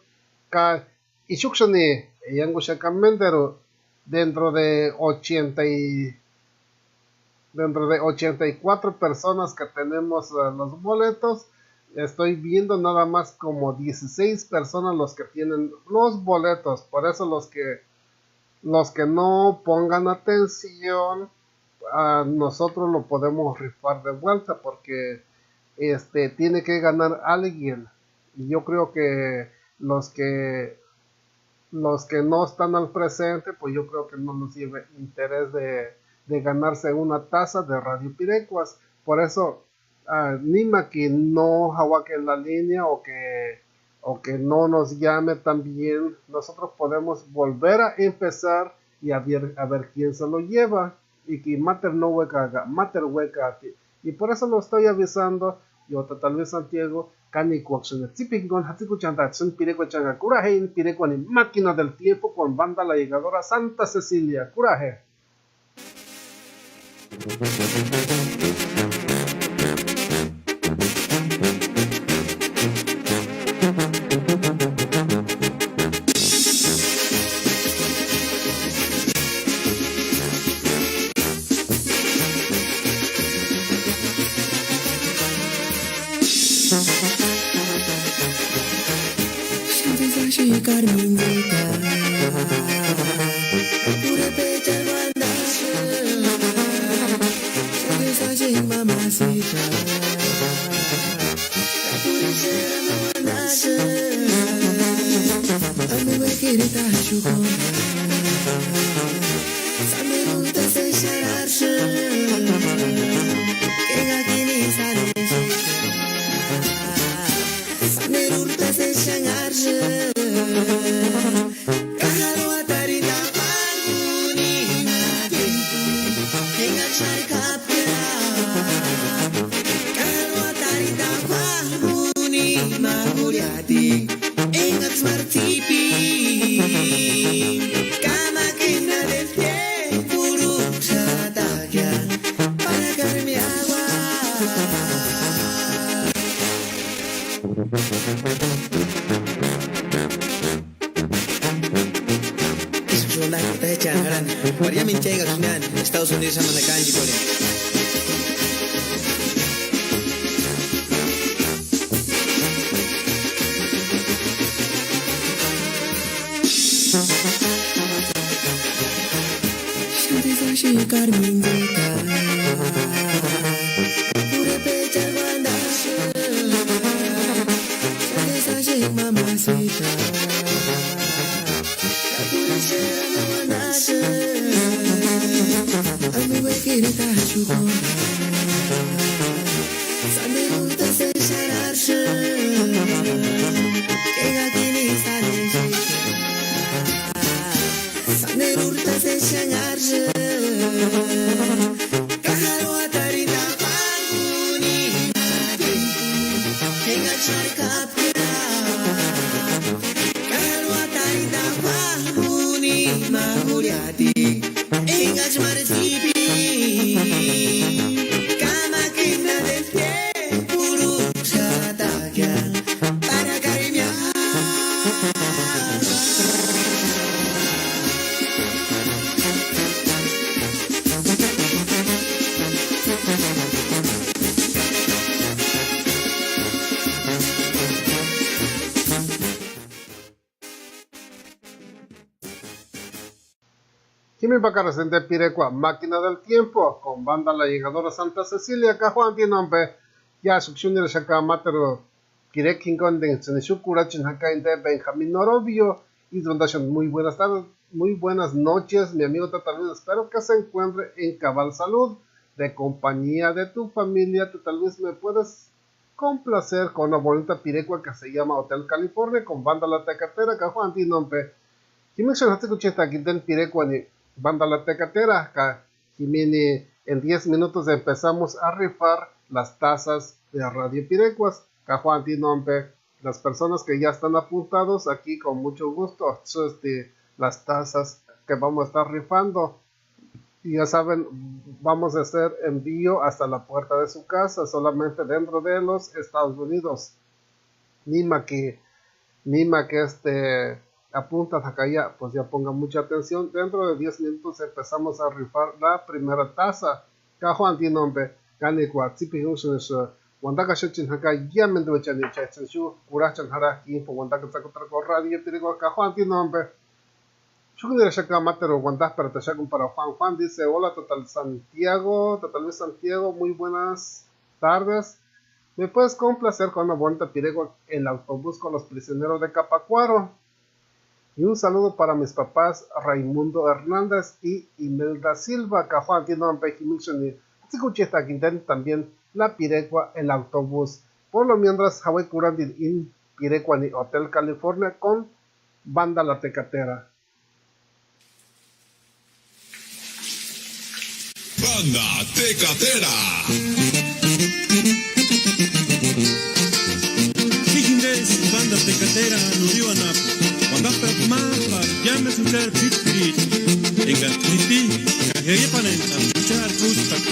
ka Ishukshani Yangu Shakamendero dentro de 84 personas que tenemos los boletos. Estoy viendo nada más como 16 personas los que tienen los boletos. Por eso los que no pongan atención, nosotros lo podemos rifar de vuelta porque tiene que ganar alguien. Y yo creo que los que no están al presente, pues yo creo que no nos lleve interés de ganarse una taza de Radio Pirecuas. Por eso Nima que no hawaque en la línea o que no nos llame también, nosotros podemos volver a empezar y a ver quién se lo lleva y que mater no hueca mater hueca y por eso lo estoy avisando yo tal vez Santiago cani coacción tipicon haticuchanta son pirecuachanga curaje en pirecuani Máquina del Tiempo con Banda La Llegadora Santa Cecilia curaje. Carminita, pura pecha guandache, sabe mamacita, pura guandache, amigo querida chucona, sabe gusta se chararse, que gakini sale, sabe gusta se chararse. Ingat martipi Kama Máquina del Tiempo Satagya para darme agua Eso es una corta de changaran María Minchega Sunan Estados Unidos a Manakanji Kore Carminita, pura pecha guandache, sabe mamacita. Jimmy Bacaracén de Pirecua, Máquina del Tiempo, con banda La Llegadora Santa Cecilia, Cajuan Tinompe, ya succiones de Shaka Matero, Pirekin con de Seneshukura, Chinhaka de Benjamín Norobio, y dondación. Muy buenas tardes, muy buenas noches, mi amigo Tatalvez. Espero que se encuentre en cabal salud, de compañía de tu familia. Tal vez me puedes complacer con una bonita pirecua que se llama Hotel California, con banda La Tecatera, Cajuan Tinompe. Jimmy Xanaste Cucheta, aquí den Pirecua ni banda La Tecatera, Jimmy, en 10 minutos empezamos a rifar las tazas de Radio Pirecuas, Cajuan Tinompe. Las personas que ya están apuntados aquí, con mucho gusto, las tazas que vamos a estar rifando. Y ya saben, vamos a hacer envío hasta la puerta de su casa, solamente dentro de los Estados Unidos. Nima que apuntan acá ya, pues ya pongan mucha atención. Dentro de 10 minutos empezamos a rifar la primera taza. Cajuan Tinompe, Ganicua, Tipi Hunsunisha. Wandaka Shachin Haka Yamen de Chani Chachu, Kurachan Haraki, for Wandaka Takotrako Radio, Pirigo Cajuan Tinompe. Chukunira Shaka Matero, Wandak para Tashakun para Juan. Juan dice: hola, Total Santiago, muy buenas tardes. ¿Me puedes complacer con una bonita piregua en el autobús con los prisioneros de Capacuaro? Y un saludo para mis papás Raimundo Hernández y Imelda Silva, Cajuan Tinompe, Jimixoni. Escuché también la pirecua el autobús. Por lo mientras, Hawaii Curandin in Pirecua ni Hotel California con banda La Tecatera. Banda Tecatera. Hijindes, banda Tecatera, Nuriwanapo. Wandapa Mapa, llames usar Pitri. Enga Titi, Kajepanen, Apuchar Kustaka.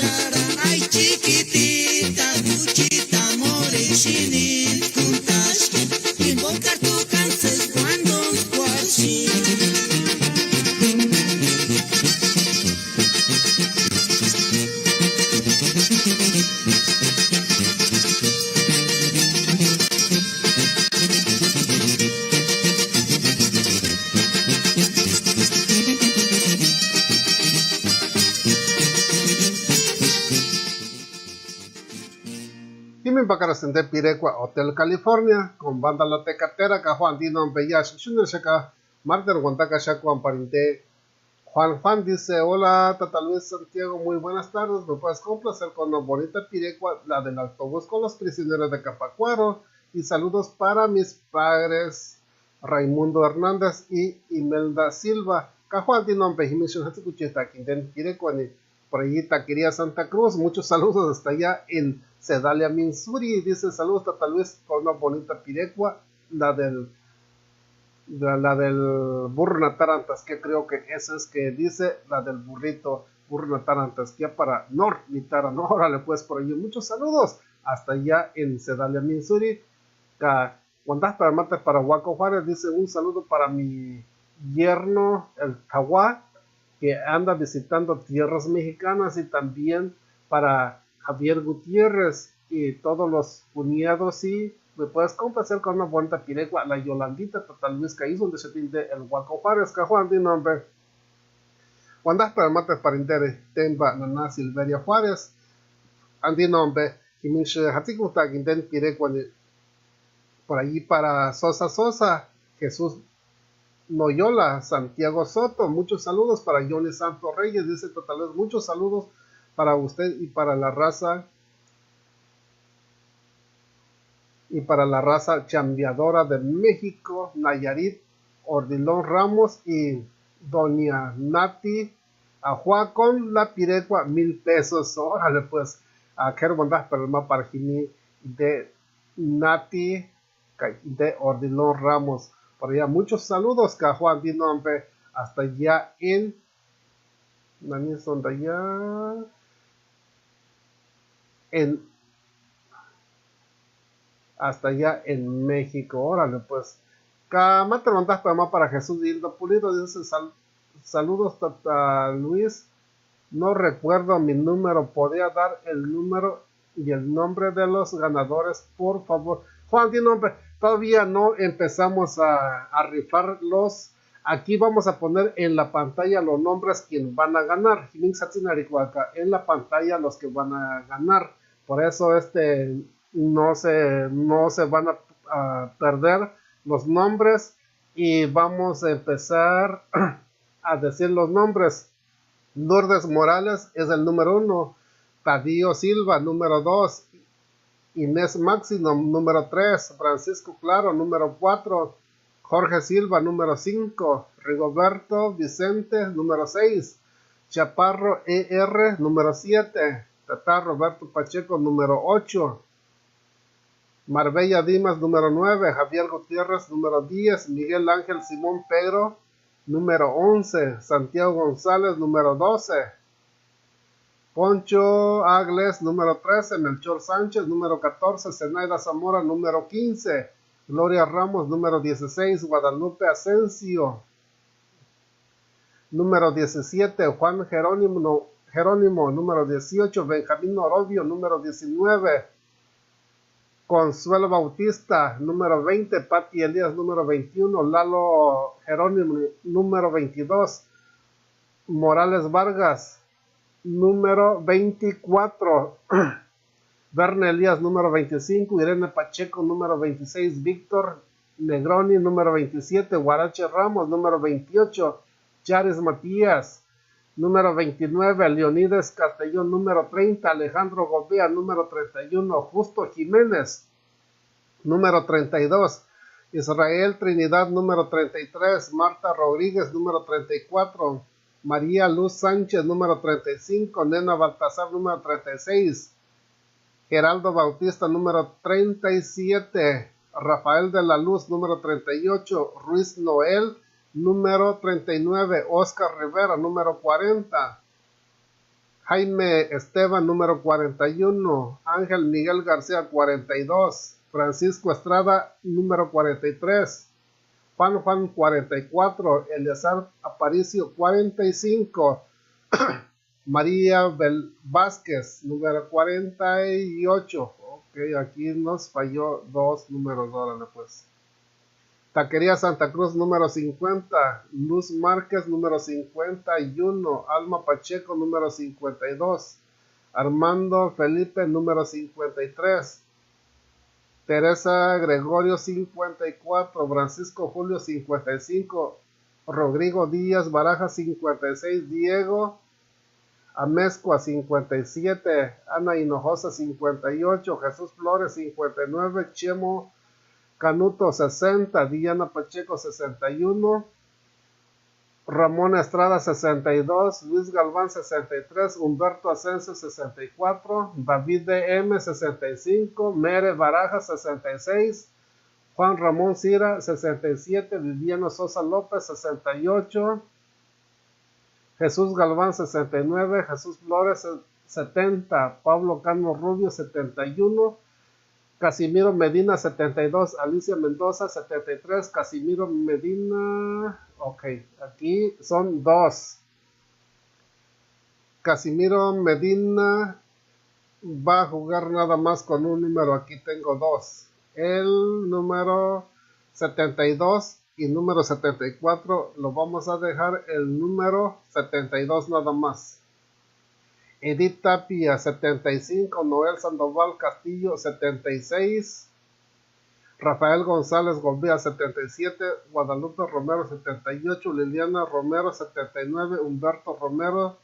Ay chiquitita, cuchita, morechini, kuntash, invocar tu canses cuando guachi. Para ascender Pirecua Hotel California con banda La Tecatera que Juan Dino Bellash Junior Shaka Martin Guantaca Shakuan Parinte. Juan dice: hola Tata Luis Santiago, muy buenas tardes, me puedes complacer con la bonita Pirecua, la del autobús con los prisioneros de Capacuaro, y saludos para mis padres Raimundo Hernández y Imelda Silva. Juan Dino Bejimishan Hatsukuchita Quinten Pirecua por allí Taquería Santa Cruz. Muchos saludos hasta allá en Sedalia, Missouri. Dice: saludos Tata Luis con una bonita Pirecua, la del burro Natarantas, que creo que eso es que dice la del burrito burro Natarantas, que para Nor Nitaran. Órale pues, por allí muchos saludos hasta allá en Sedalia, Missouri. Cuando para Mate para Huaco Juárez, dice: un saludo para mi yerno el Tahuá, que anda visitando tierras mexicanas, y también para Javier Gutiérrez y todos los cuñados. Y me puedes complacer con una bonita Pirecua, la Yolandita Tata Luis Caíz, donde se tiende el Huaco Juárez, Cajuan de nombre. Cuando para Mate para Inter Temba Nana Silveria Juárez, Andi nombre, Jiminche Hatikuta Guinden Pirecua, por allí para Sosa, Jesús Noyola, Santiago Soto, muchos saludos para Johnny Santos Reyes, dice Tata Luis, muchos saludos para usted y para la raza chambeadora de México, Nayarit, Ordilón Ramos y Doña Nati Ajua con la Pirecua, 1,000 pesos. Órale pues, a quiero mandar para Jimmy de Nati de Ordilón Ramos. Por allá muchos saludos, Cajuan de nombre, hasta allá en hasta allá en México. Órale pues, Camate mandas para Jesús de Hilda Pulido, dice: saludos Tata Luis, no recuerdo mi número, podría dar el número y el nombre de los ganadores, por favor. Juan, di nombre. Todavía no empezamos a rifarlos. Aquí vamos a poner en la pantalla los nombres quien van a ganar. En la pantalla los que van a ganar. Por eso no se van a perder los nombres. Y vamos a empezar a decir los nombres. Lourdes Morales es el número 1. Tadío Silva, número 2. Inés Máximo, número 3. Francisco Claro, número 4. Jorge Silva, número 5. Rigoberto Vicente, número 6. Chaparro ER, número 7. Tata Roberto Pacheco, número 8. Marbella Dimas, número 9. Javier Gutiérrez, número 10. Miguel Ángel Simón Pedro, número 11. Santiago González, número 12. Poncho Agles, número 13. Melchor Sánchez, número 14. Zenaida Zamora, número 15. Gloria Ramos, número 16. Guadalupe Asensio, número 17. Juan Jerónimo, número 18. Benjamín Orobio, número 19. Consuelo Bautista, número 20. Pati Elías, número 21. Lalo Jerónimo, número 22. Morales Vargas, número 24. Verne Elías, número 25. Irene Pacheco, número 26. Víctor Negroni, número 27. Guarache Ramos, número 28. Charis Matías, número 29. Leonides Castellón, número 30. Alejandro Gobea, número 31. Justo Jiménez, número 32. Israel Trinidad, número 33. Marta Rodríguez, número 34. María Luz Sánchez, número 35. Nena Baltasar, número 36. Geraldo Bautista, número 37. Rafael de la Luz, número 38. Ruiz Noel, número 39. Oscar Rivera, número 40. Jaime Esteban, número 41. Ángel Miguel García, 42. Francisco Estrada, número 43. Juan 44. Eleazar Aparicio, 45. María Vázquez, número 48. Ok, aquí nos falló 2 números, órale pues. Taquería Santa Cruz, número 50. Luz Márquez, número 51. Alma Pacheco, número 52. Armando Felipe, número 53. Teresa Gregorio, 54. Francisco Julio, 55. Rodrigo Díaz Baraja, 56. Diego Amezcua, 57. Ana Hinojosa, 58. Jesús Flores, 59. Chemo Canuto, 60. Diana Pacheco, 61. Ramón Estrada, 62. Luis Galván, 63. Humberto Asensio, 64. David DM, 65. Mere Baraja, 66. Juan Ramón Cira, 67. Viviano Sosa López, 68. Jesús Galván, 69. Jesús Flores, 70. Pablo Cano Rubio, 71. Casimiro Medina, 72. Alicia Mendoza, 73. Casimiro Medina. Ok, aquí son 2. Casimiro Medina va a jugar nada más con un número. Aquí tengo 2. El número 72 y número 74 lo vamos a dejar el número 72 nada más. Edith Tapia, 75. Noel Sandoval Castillo, 76. Rafael González Gobea, 77. Guadalupe Romero, 78. Liliana Romero, 79. Humberto Romero,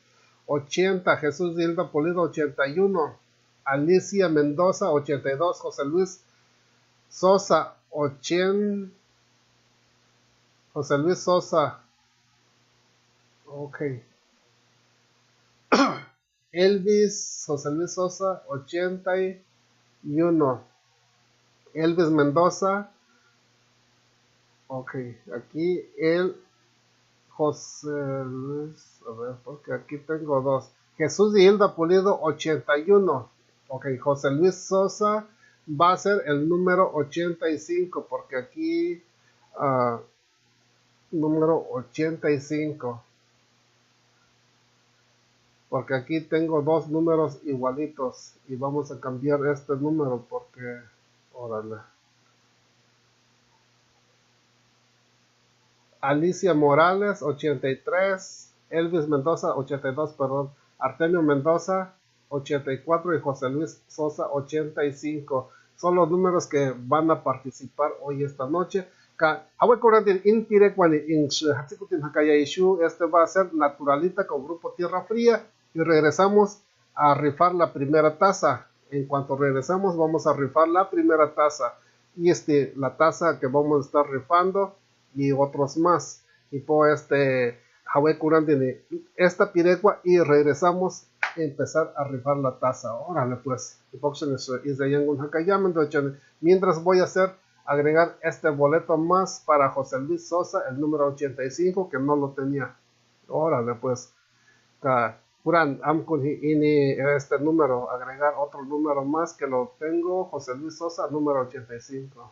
80. Jesús Hilda Polido, 81. Alicia Mendoza, 82. José Luis Sosa, 80. José Luis Sosa. Ok. Elvis José Luis Sosa, 81. Elvis Mendoza. Ok, aquí el José Luis, a ver, porque aquí tengo 2. Jesús y Hilda Pulido, 81. Ok, José Luis Sosa va a ser el número 85, porque aquí número 85. Porque aquí tengo 2 números igualitos y vamos a cambiar este número porque, órale. Alicia Morales, 83. Elvis Mendoza, 82, perdón. Artemio Mendoza, 84 y José Luis Sosa, 85. Son los números que van a participar hoy esta noche. Este va a ser Naturalita con Grupo Tierra Fría. Y regresamos a rifar la primera taza. En cuanto regresamos vamos a rifar la primera taza. Y la taza que vamos a estar rifando y otros más. Y por esta pirecua y regresamos a empezar a rifar la taza. Órale pues. Mientras voy a agregar este boleto más para José Luis Sosa, el número 85 que no lo tenía. Órale pues. Este número, agregar otro número más que lo tengo, José Luis Sosa, número 85.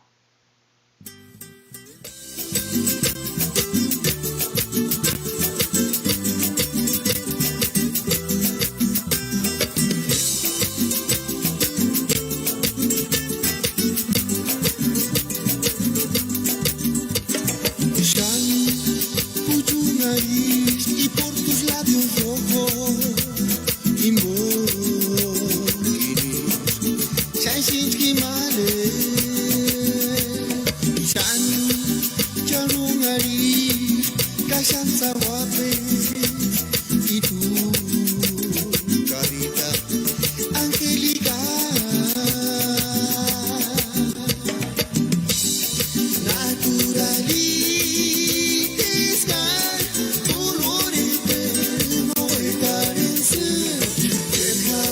Y por tus labios rojos y y tu carita angelical, naturalista, color eterno de carencia, deja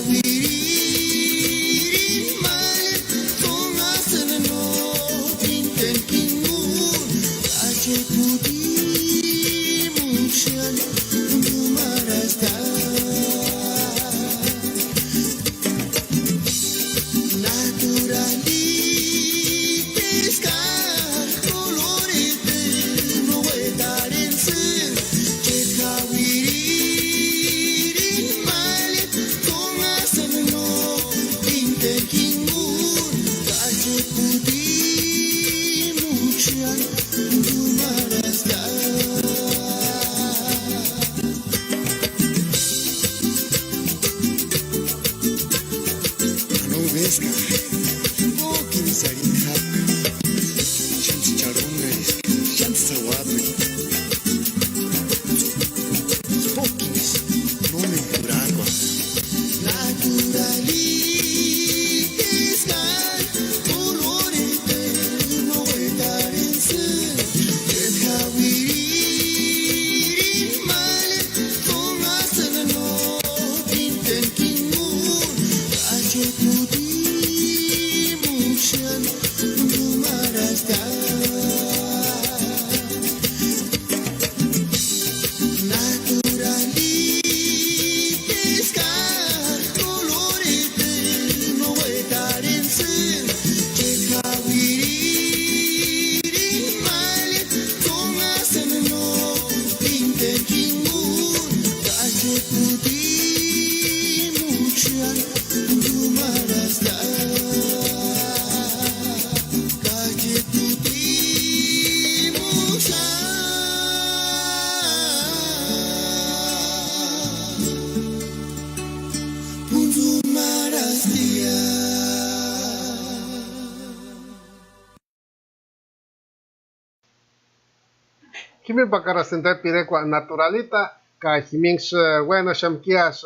Kimi bakara sente pirecua naturalita, ka Jimix, bueno, Shamkiash,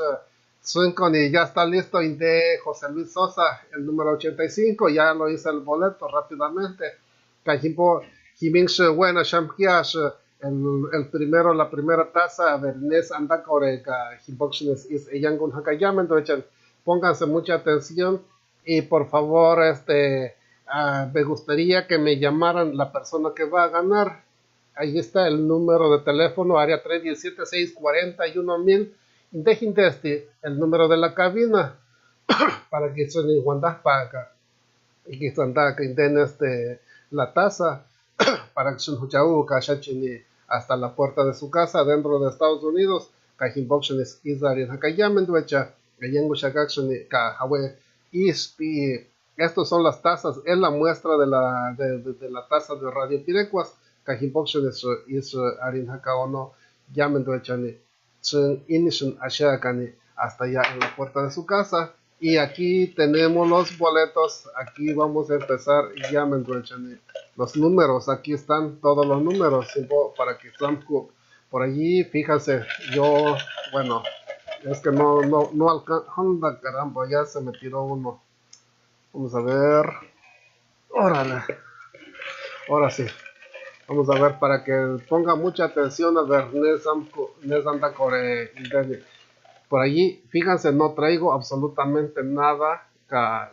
Sunconi, ya está listo, de José Luis Sosa, el número 85, ya lo hice el boleto rápidamente. Ka Jimix, bueno, Shamkiash, el primero, la primera taza, Bernes Andacore, ka Jimboxines is Eyangun Hakayamen, pónganse mucha atención y por favor, me gustaría que me llamaran la persona que va a ganar. Ahí está el número de teléfono, área 317-641-1000. Dejen el número de la cabina para que se ni paga y que den la taza para que se hasta la puerta de su casa dentro de Estados Unidos. Estos son las tazas, es la muestra de la taza de Radio Pirecuas. Kajimboxen is Arin Hakaono, llamen duechani, Inishin Ashakani, hasta allá en la puerta de su casa. Y aquí tenemos los boletos. Aquí vamos a empezar, llamen duechani. Los números, aquí están todos los números. Para que están por allí, fíjense, yo, bueno, es que no alcanza, caramba, ya se me tiró uno. Vamos a ver. Órale. Ahora sí. Vamos a ver para que ponga mucha atención a ver por allí. Fíjense, no traigo absolutamente nada. El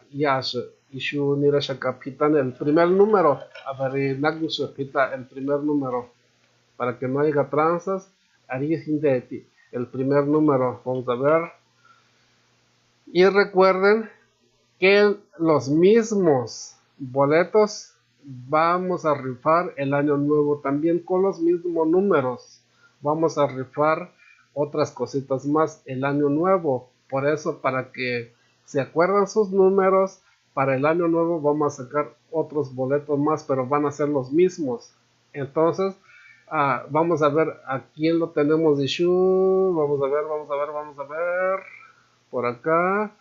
primer número. A ver, el primer número. Para que no haya tranzas. El primer número. Vamos a ver. Y recuerden que los mismos boletos vamos a rifar el año nuevo también con los mismos números. Vamos a rifar otras cositas más el año nuevo. Por eso, para que se acuerden sus números, para el año nuevo vamos a sacar otros boletos más, pero van a ser los mismos. Entonces, vamos a ver a quién lo tenemos de Shu. Vamos a ver. Por acá.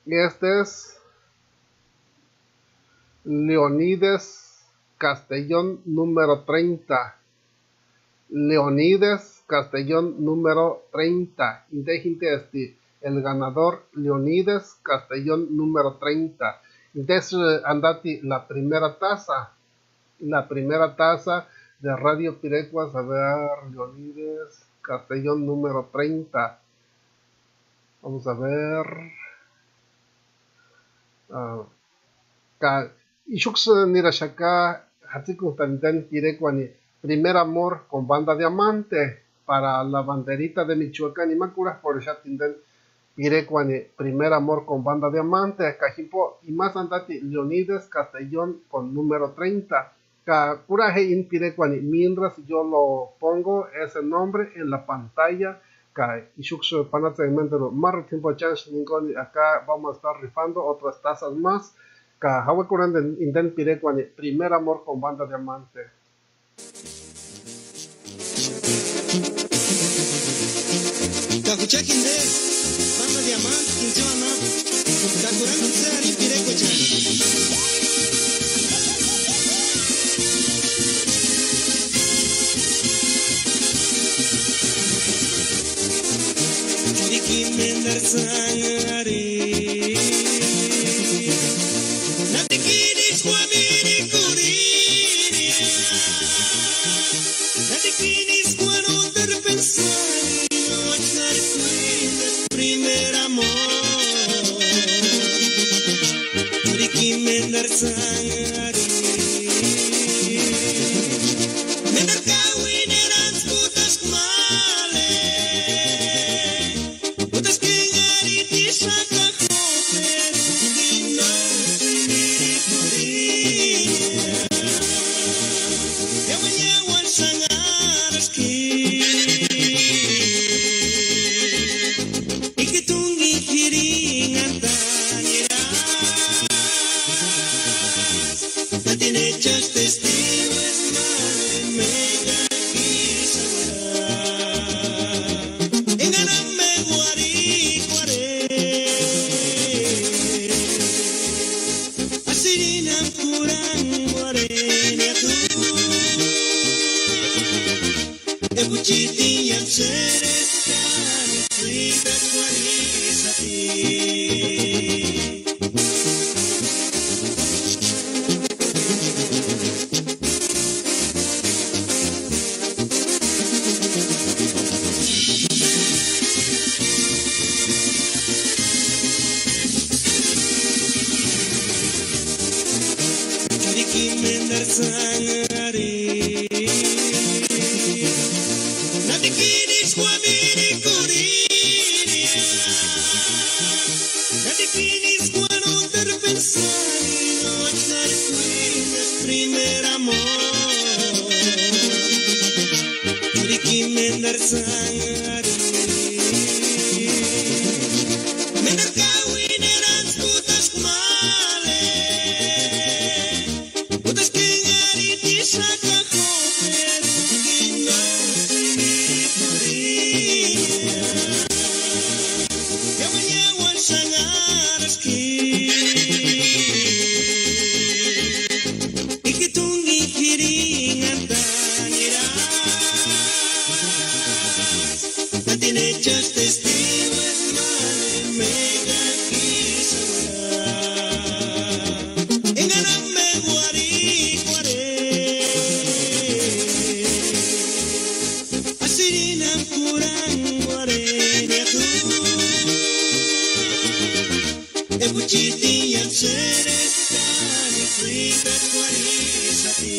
Y este es Leonides Castellón número 30. Leonides Castellón número 30. El ganador Leonides Castellón número 30. Entonces andati la primera taza. La primera taza de Radio Pirecuas. A ver, Leonides Castellón número 30. Vamos a ver. Ishux Nirashaka Hatikun Tanten Pirecuani. Primer amor con Banda Diamante. Para la banderita de Michoacán y Macuras por Shatinden Pirecuani. Primer amor con Banda Diamante. Cajimpo y más andati Leonides Castellón con número 30. Curaje in Pirecuani. Mientras yo lo pongo ese nombre en la pantalla. Ishux Panatsementero. Más tiempo chance acá vamos a estar rifando otras tazas más. Primer amor con Banda Diamante. Banda Diamante, Quinchona, Takurán Sari Pirecocha. Churiki Mendar Sangare. Pensar, no echar cuenta. mendar sangare Natikinis kwamini kurinia Natikinis kwano terpensari Nochar kuinas primer amor Natikin mendar sangare Mendar kawin eran putas male Putas que ngariti saca joper Gino Yawan sangareski Ikitungi hiringan tangiras Natinechas testigos male mega kisara Enganame guari guare Asirinam kurang guare Niatu Ebuchiti yang sereskan Ikrikat guari sati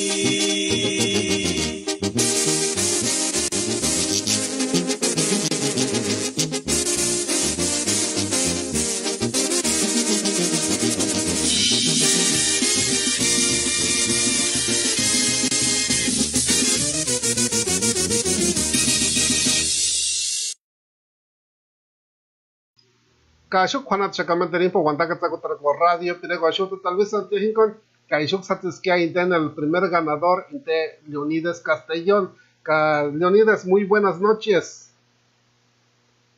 Kaishuk Juanat Chacamente Rimpo, Guantacatacotra Radio, Pirego Ashuto, tal vez ante Hincon, Kaishuk Satiskia Inten, el primer ganador, Inte Leonides Castellón. Leonides, muy buenas noches.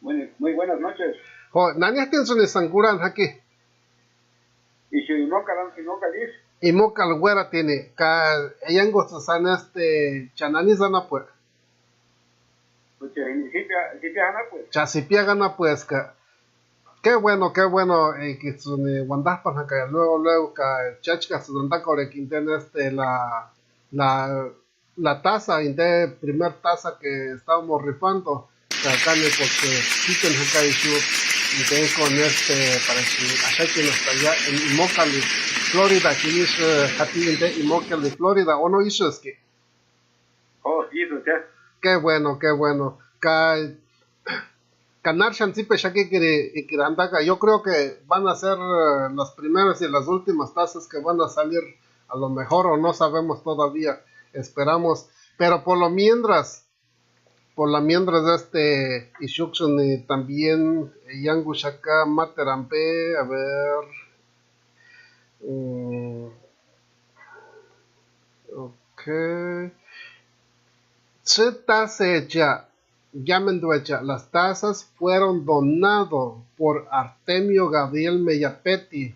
Muy buenas noches. Nani Atenson de Sanguran, aquí. Y si no calis, Y Mocal Güera tiene, Eyango Susana, Chananizana, pues. pues si te gana, pues. Chasipia gana, pues, Qué bueno, que tsune Wandaspan acá, luego, Chachka, Sudandakore, que tiene la taza, primer taza que estábamos rifando, que acá en porque quiten acá y con para que allá que nos está allá en Immokalee, Florida, que es Hati de Immokalee, Florida, o no hizo es que. Oh, sí, eso ya. Qué bueno. Canar Shantipe Shaki Kirandaka, yo creo que van a ser las primeras y las últimas tazas que van a salir, a lo mejor, o no sabemos todavía, esperamos, pero por la mientras Ishukshun y también Yangushaka Materampe, a ver, ok, las tazas fueron donadas por Artemio Gabriel Meyapetti,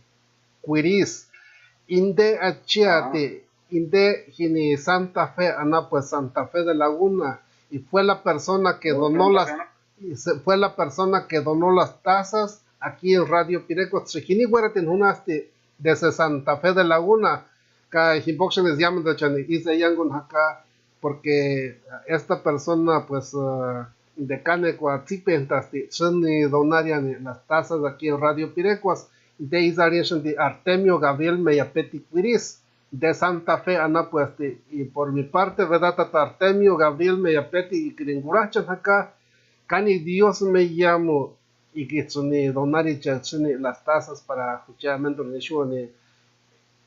Quiris, Inde Achiate, Inde Gini Santa Fe, pues Santa Fe de Laguna, y fue la persona que donó las tazas aquí en Radio Pireco. Gini Gueratin Hunaste desde Santa Fe de Laguna, que Himboxen llaman de Chani, Ise Yangun Haka, porque esta persona pues de Canecua Tzipentasti Chani donarían las tazas aquí en Radio Pirecuas de Isariation de Artemio Gabriel Meyapetti Quiris de Santa Fe pues y por mi parte verdad Artemio Gabriel Meyapetti y Kiringurachan acá Cani Dios me llamo y que donari las tazas para escuchamiento de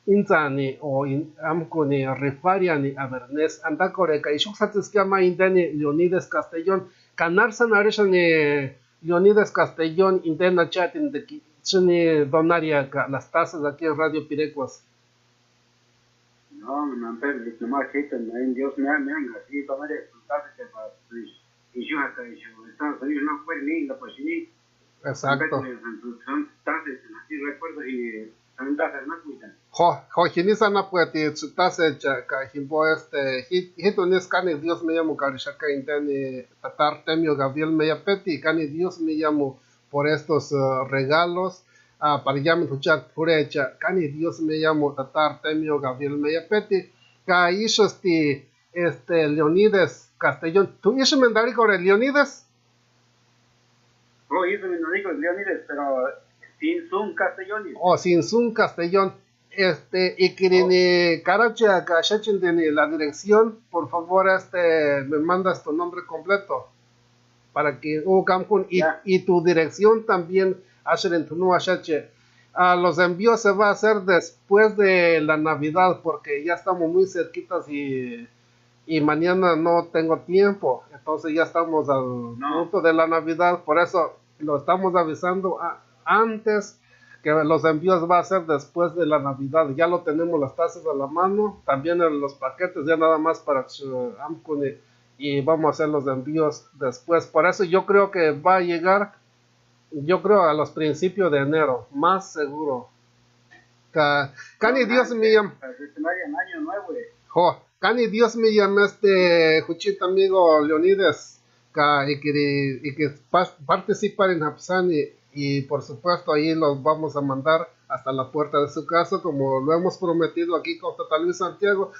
Inzani o Amconi Rifariani Avernes Andacoreca y Shuxatis Kama Indeni Leonides Castellón Canarsan Arishani Leonides Castellón Indena Chatin de Chini Donaria las tazas aquí en Radio Pirecuas. No, pero nomás Dios me haga así, Donaria tazas que para y yo hasta Estados Unidos no fue ni la posibilidad. Exacto. Son tazas, así recuerdo y son tazas más cuidan. Hinisana puede tase ka himbo hitonis cani Dios me llamo Karishaka Inteni Tatar Temio Gabriel Meyapetti, cani Dios me llamo por estos regalos. Para llamen escuchar purecha, cani Dios me llamo Tatar Temio Gabriel Meyapetti, ka hizo Leonides Castellón. ¿Tú hizo mendarico de Leonides? Oh, hizo mendarico de Leonides, pero sin Zoom Castellón. Oh, sin Zoom Castellón. y Kirini Karacha Kashachindeni, la dirección, por favor, me mandas tu nombre completo para que Ukamkun y tu dirección también, Asherin Tunu Ashache. Los envíos se va a hacer después de la Navidad porque ya estamos muy cerquitas y mañana no tengo tiempo, entonces ya estamos al punto de la Navidad, por eso lo estamos avisando antes que los envíos va a ser después de la Navidad. Ya lo tenemos las tazas a la mano, también los paquetes ya nada más para Amkuni y vamos a hacer los envíos después. Por eso yo creo que va a llegar, yo creo a los principios de enero, más seguro. Cani Dios mío. Año nuevo. Cani Dios me llama Juchito amigo Leonides y que participar en Hapsani y por supuesto ahí los vamos a mandar hasta la puerta de su casa como lo hemos prometido aquí con Tatalí Santiago.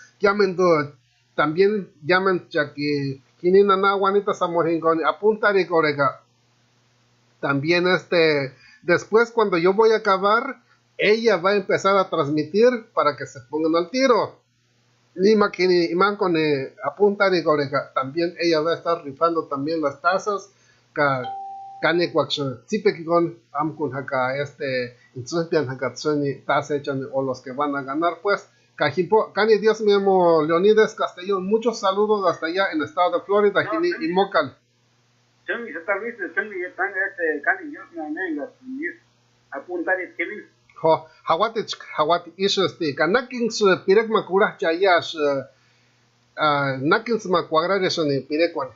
También llamen que Kinina na Juanita Samoringoni apuntar y corega. También después cuando yo voy a acabar ella va a empezar a transmitir para que se pongan al tiro. Apuntar y corega. También ella va a estar rifando también las tazas Kane Quaction, Zipekikon, Amkun Haka, Insuspian Hakatsuni, Tasechan, o los que van a ganar, pues. Kani Dios mío, Leonides Castellón, muchos saludos hasta allá en el estado de Florida, Kini y Mocal. Apuntar y escribir. Hawati issues, Kanakin su Pirek Makura Chayash, Nakins Maquagrarison y Pirekwan.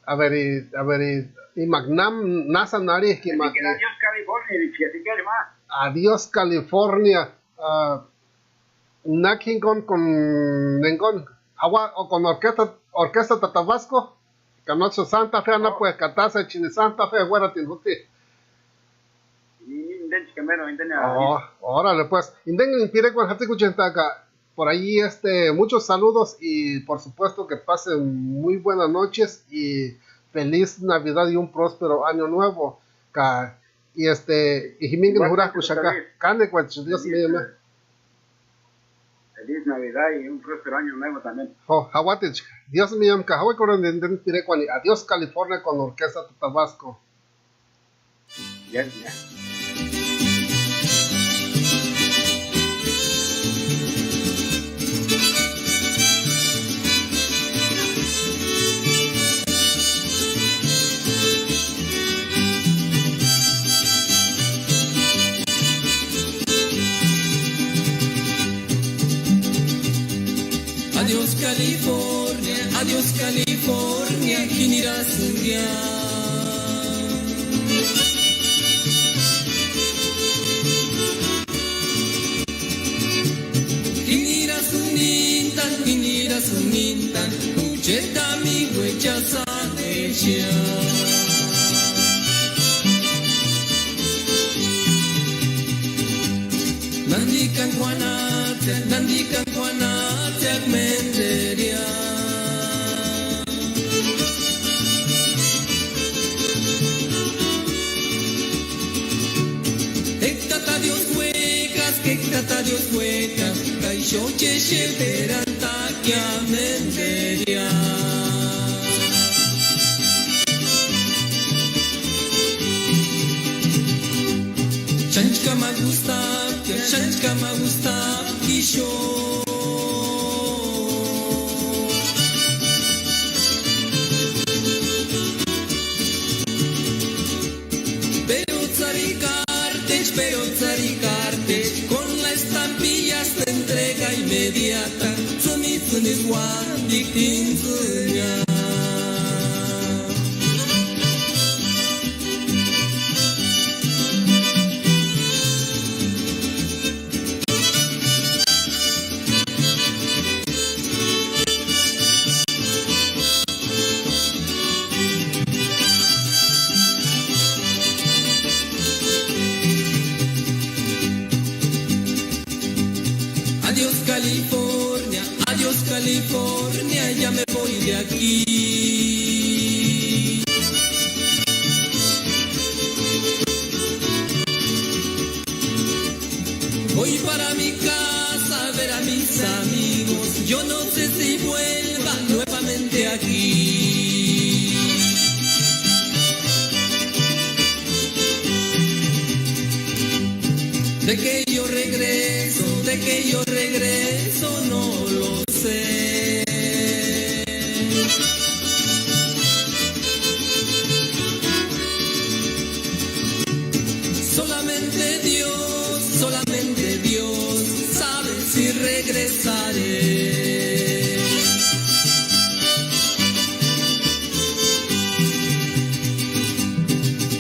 A ver, y Magnam NASA Nari que Adiós California, si quiere más. Adiós California. Nakingon con Nengon, agua o con orquesta Tatabasco, Canocho Santa Fe, no pues Catasa Chini Santa Fe, Guaratin Huti. Órale pues, Indengin Pirecuan Hatikuchentaca. Por allí muchos saludos y por supuesto que pasen muy buenas noches y feliz Navidad y un próspero año nuevo. Y y Jimingue Juracuchaca, Dios mío. Feliz Navidad y un próspero año nuevo también. Hawatich, Dios mío, Cajawe Corondin Pirecuani, adiós California con Orquesta Tabasco. Ya. Adiós California, ¿quién irá un día? ¿Quién irá un nintan, Ucheta mi huecha sanecha. Nandikan Juanate, Menderia. Tata Dios huecas, Caixo Cheche Peranta que amenderia. Chanchka me gusta, Kisho. Pero Tsaricartes, con la estampilla se entrega inmediata. Sumitsunis Wandikin Sunya. Adiós California, ya me voy de aquí. de aquí. De que yo regreso, no lo sé. Solamente Dios sabe si regresaré.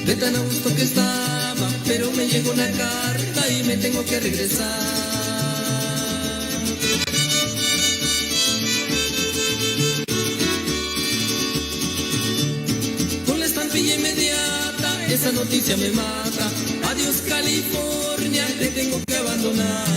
De tan a gusto que estaba, pero me llegó una carta y me tengo que regresar. Con la estampilla inmediata, esa noticia me mata. Adiós California, te tengo que abandonar.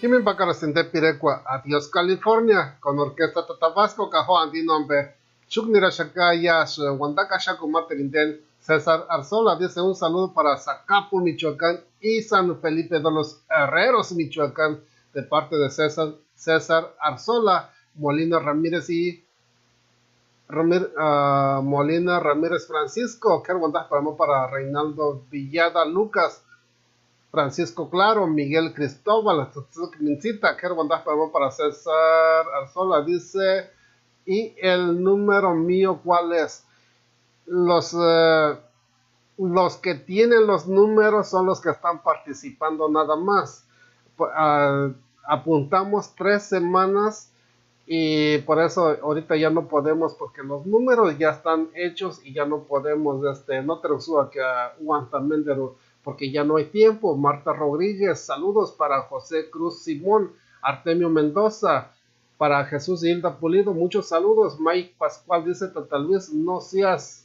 Jimin Bacaracente Pirecua, Adiós California, con Orquesta Tatabasco, Cajo Andinombe, Chuknira Shakaya, Wandaka Shaku Materindel, César Arzola dice un saludo para Zacapu, Michoacán y San Felipe de los Herreros, Michoacán, de parte de César Arzola, Molina Ramírez y Molina Ramírez Francisco, Kerwandas para Reinaldo Villada Lucas, Francisco Claro, Miguel Cristóbal, Mincita, Kerwandas para César Arzola, dice, y el número mío, ¿cuál es? Los que tienen los números son los que están participando nada más. Apuntamos 3 semanas y por eso ahorita ya no podemos, porque los números ya están hechos y ya no podemos, no te lo suba que aguantamenderu, porque ya no hay tiempo. Marta Rodríguez, saludos para José Cruz Simón, Artemio Mendoza, para Jesús y Hilda Pulido, muchos saludos. Mike Pascual dice, Tata Luis, no seas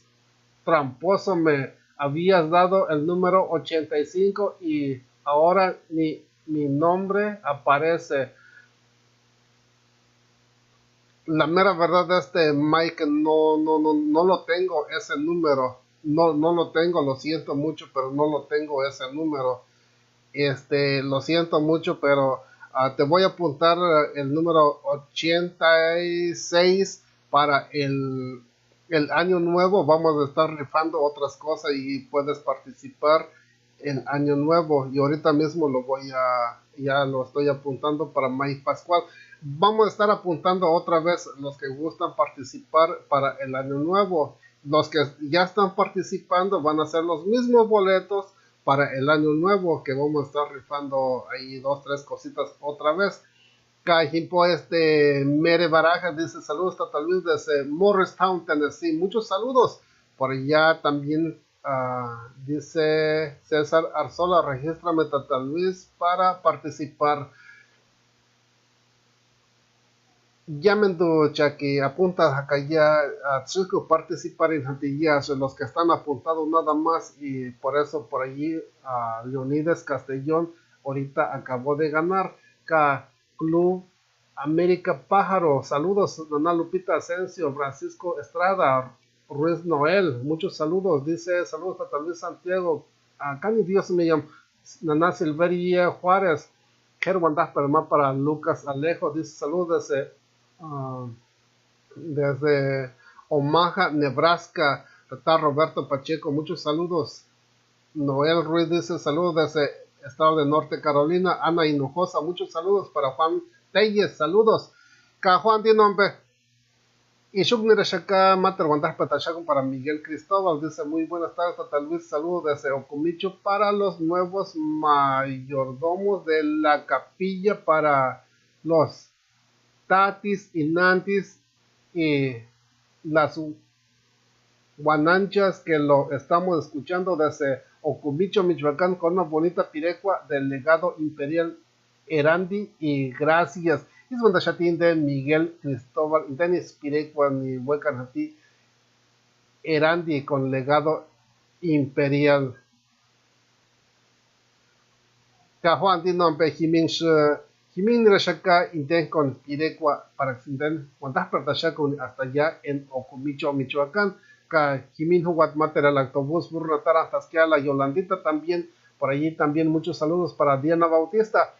tramposo, me habías dado el número 85 y ahora ni mi nombre aparece. La mera verdad, Mike, no lo tengo ese número, no lo tengo, lo siento mucho, pero no lo tengo ese número, lo siento mucho, pero te voy a apuntar el número 86 para el año nuevo. Vamos a estar rifando otras cosas y puedes participar en año nuevo, y ahorita mismo ya lo estoy apuntando para Mike Pascual. Vamos a estar apuntando otra vez los que gustan participar para el año nuevo. Los que ya están participando van a ser los mismos boletos para el año nuevo, que vamos a estar rifando ahí 2-3 cositas otra vez. Cajimpo Mere Baraja dice, saludos Tata Luis desde Morristown, Tennessee, muchos saludos. Por allá también dice César Arzola, regístrame Tata Luis para participar. Llamen tu Chaki, apunta acá ya a Chico participar en Jantillas, los que están apuntados nada más, y por eso por allí Leonides Castellón ahorita acabó de ganar. Club América Pájaro, saludos Dona Lupita Asensio, Francisco Estrada, Ruiz Noel, muchos saludos, dice saludos a Tata Luis Santiago, acá ni Dios me llama, Nana Silveria Juárez, Gerwandas Perma para Lucas Alejo, dice saludos desde Omaha, Nebraska. Está Roberto Pacheco, muchos saludos. Noel Ruiz dice saludos desde estado de Norte Carolina. Ana Hinojosa, muchos saludos para Juan Telles, saludos. Ka Juan di nombre. Y Shuknirashaka Mater Wandas Patachacon para Miguel Cristóbal, dice muy buenas tardes Tata Luis, saludos desde Ocomicho para los nuevos mayordomos de la capilla, para los tatis y nantis y las guananchas que lo estamos escuchando desde Ocomicho, Michoacán, con una bonita pirecua del legado imperial Erandi, y gracias. Y es chatín de Miguel Cristóbal, Denis pirecua ni huecan a ti Erandi con legado imperial. ka Juan di nompe himin rashaka inten con pirecua para sinden cuantas pertasha con hasta allá en Ocumicho, Michoacán, ka himin jugat material autobús burratara hasta la Yolandita también, por allí también muchos saludos para Diana Bautista.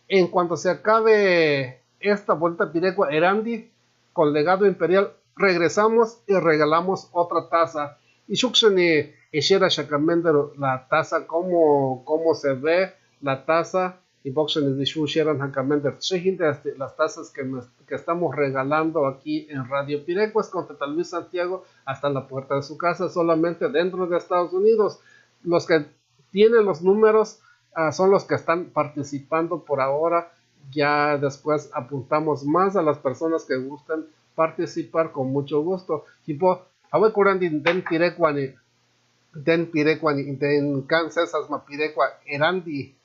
En cuanto se acabe esta vuelta pirecua Erandi con legado imperial, regresamos y regalamos otra taza. Y shukshani eshera shakamendero la taza, cómo se ve la taza. Y boxen de shusheran hakamender las tazas que estamos regalando aquí en Radio Pirecuas con Teta Luis Santiago hasta la puerta de su casa, solamente dentro de Estados Unidos. Los que tienen los números son los que están participando por ahora. Ya después apuntamos más a las personas que gusten participar con mucho gusto. Tipo, awe kurandi den pirecuani den Kansas asma pirecua Erandi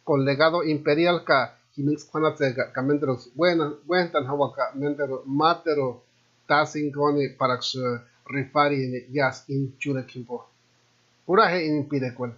con legado imperial ka kimix kwanatse ka menderos buenan hawaka mendero matero tasingoni para rifari yas in churekimpo urahe in pirecuan.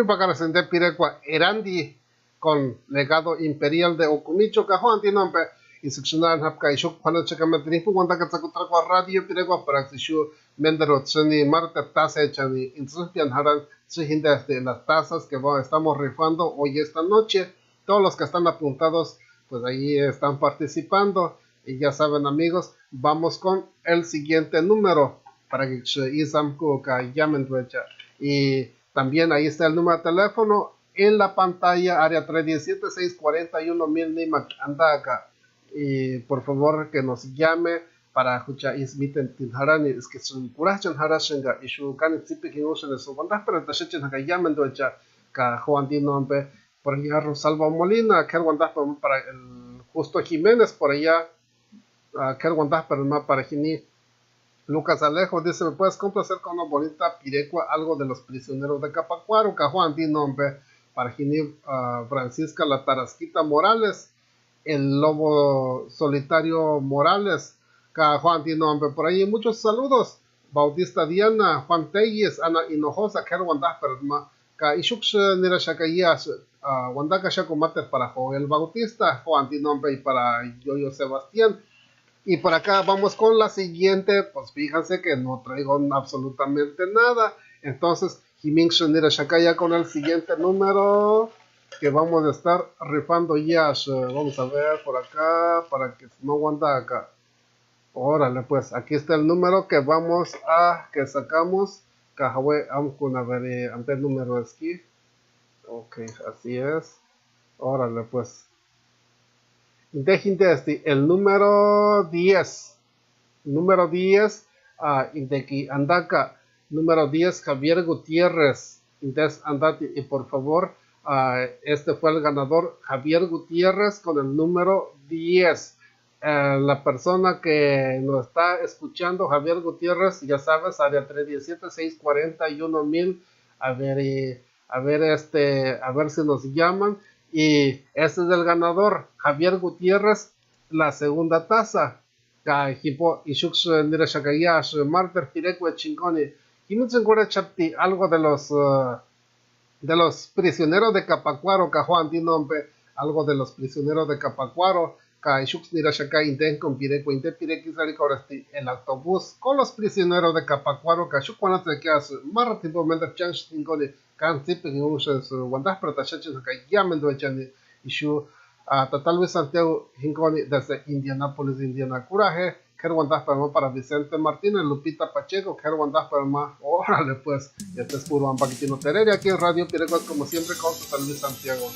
Para sender pirecua Erandi con legado imperial de Ocumicho Cajuan tinompe y seccional hapka y shuk pano chekame tripu cuando que sacutra kwa radio pirecua para que shu mendero tseni marta tasa chani insuspian haran hindas de las tazas que estamos rifando hoy esta noche. Todos los que están apuntados pues ahí están participando y ya saben amigos, vamos con el siguiente número para que isamku ka llamen y también ahí está el número de teléfono en la pantalla, área 317-641-1000 Nimac Andaka. Y por favor que nos llame para escuchar ismiten tinharani es que son curachan harashenga y su can tipikin usen eso. Cuando pero te echen que llamen docha ka Juan Dinompe por allá Rosalba Molina, que para el Justo Jiménez por allá, que pero más para Gini. Lucas Alejo dice, ¿me puedes complacer con una bonita pirecua algo de los prisioneros de Capacuaro? Cajuan di nombre para Gini Francisca La Tarasquita Morales, el lobo solitario Morales, Juan Tinombe, por ahí muchos saludos. Bautista Diana, Juan Telles, Ana Hinojosa, Ker Wanda Perma, Ka Ishux Nirashakayas, Wanda Kashakumate para Joel Bautista, Juan Tinombe y para Yoyo Sebastián. Y por acá vamos con la siguiente, pues fíjense que no traigo absolutamente nada. Entonces, Jimin Nirashakaya con el siguiente número que vamos a estar rifando ya. Vamos a ver por acá, para que no aguanta acá. Órale, pues aquí está el número que que sacamos. Kahwe Amkuna ver el número aquí. Ok, así es. Órale, pues. El número 10. Número 10. Indeki Andaka. Número 10, Javier Gutiérrez. Indes Andati. Y por favor, este fue el ganador, Javier Gutiérrez, con el número 10. La persona que nos está escuchando, Javier Gutiérrez, ya sabes, área 317-641-1000, a ver si nos llaman, y este es el ganador, Javier Gutiérrez, la segunda taza, algo de los prisioneros de Capacuaro, Cajuan Tinompe, algo de los prisioneros de Capacuaro, el autobús con los prisioneros de Capacuaro, Santiago desde Indianápolis, Indiana. Coraje, para Vicente Martínez, Lupita Pacheco, órale pues, este es puro Ampaquitino Terere, aquí en Radio Pirecuas, como siempre, con su San Luis Santiago.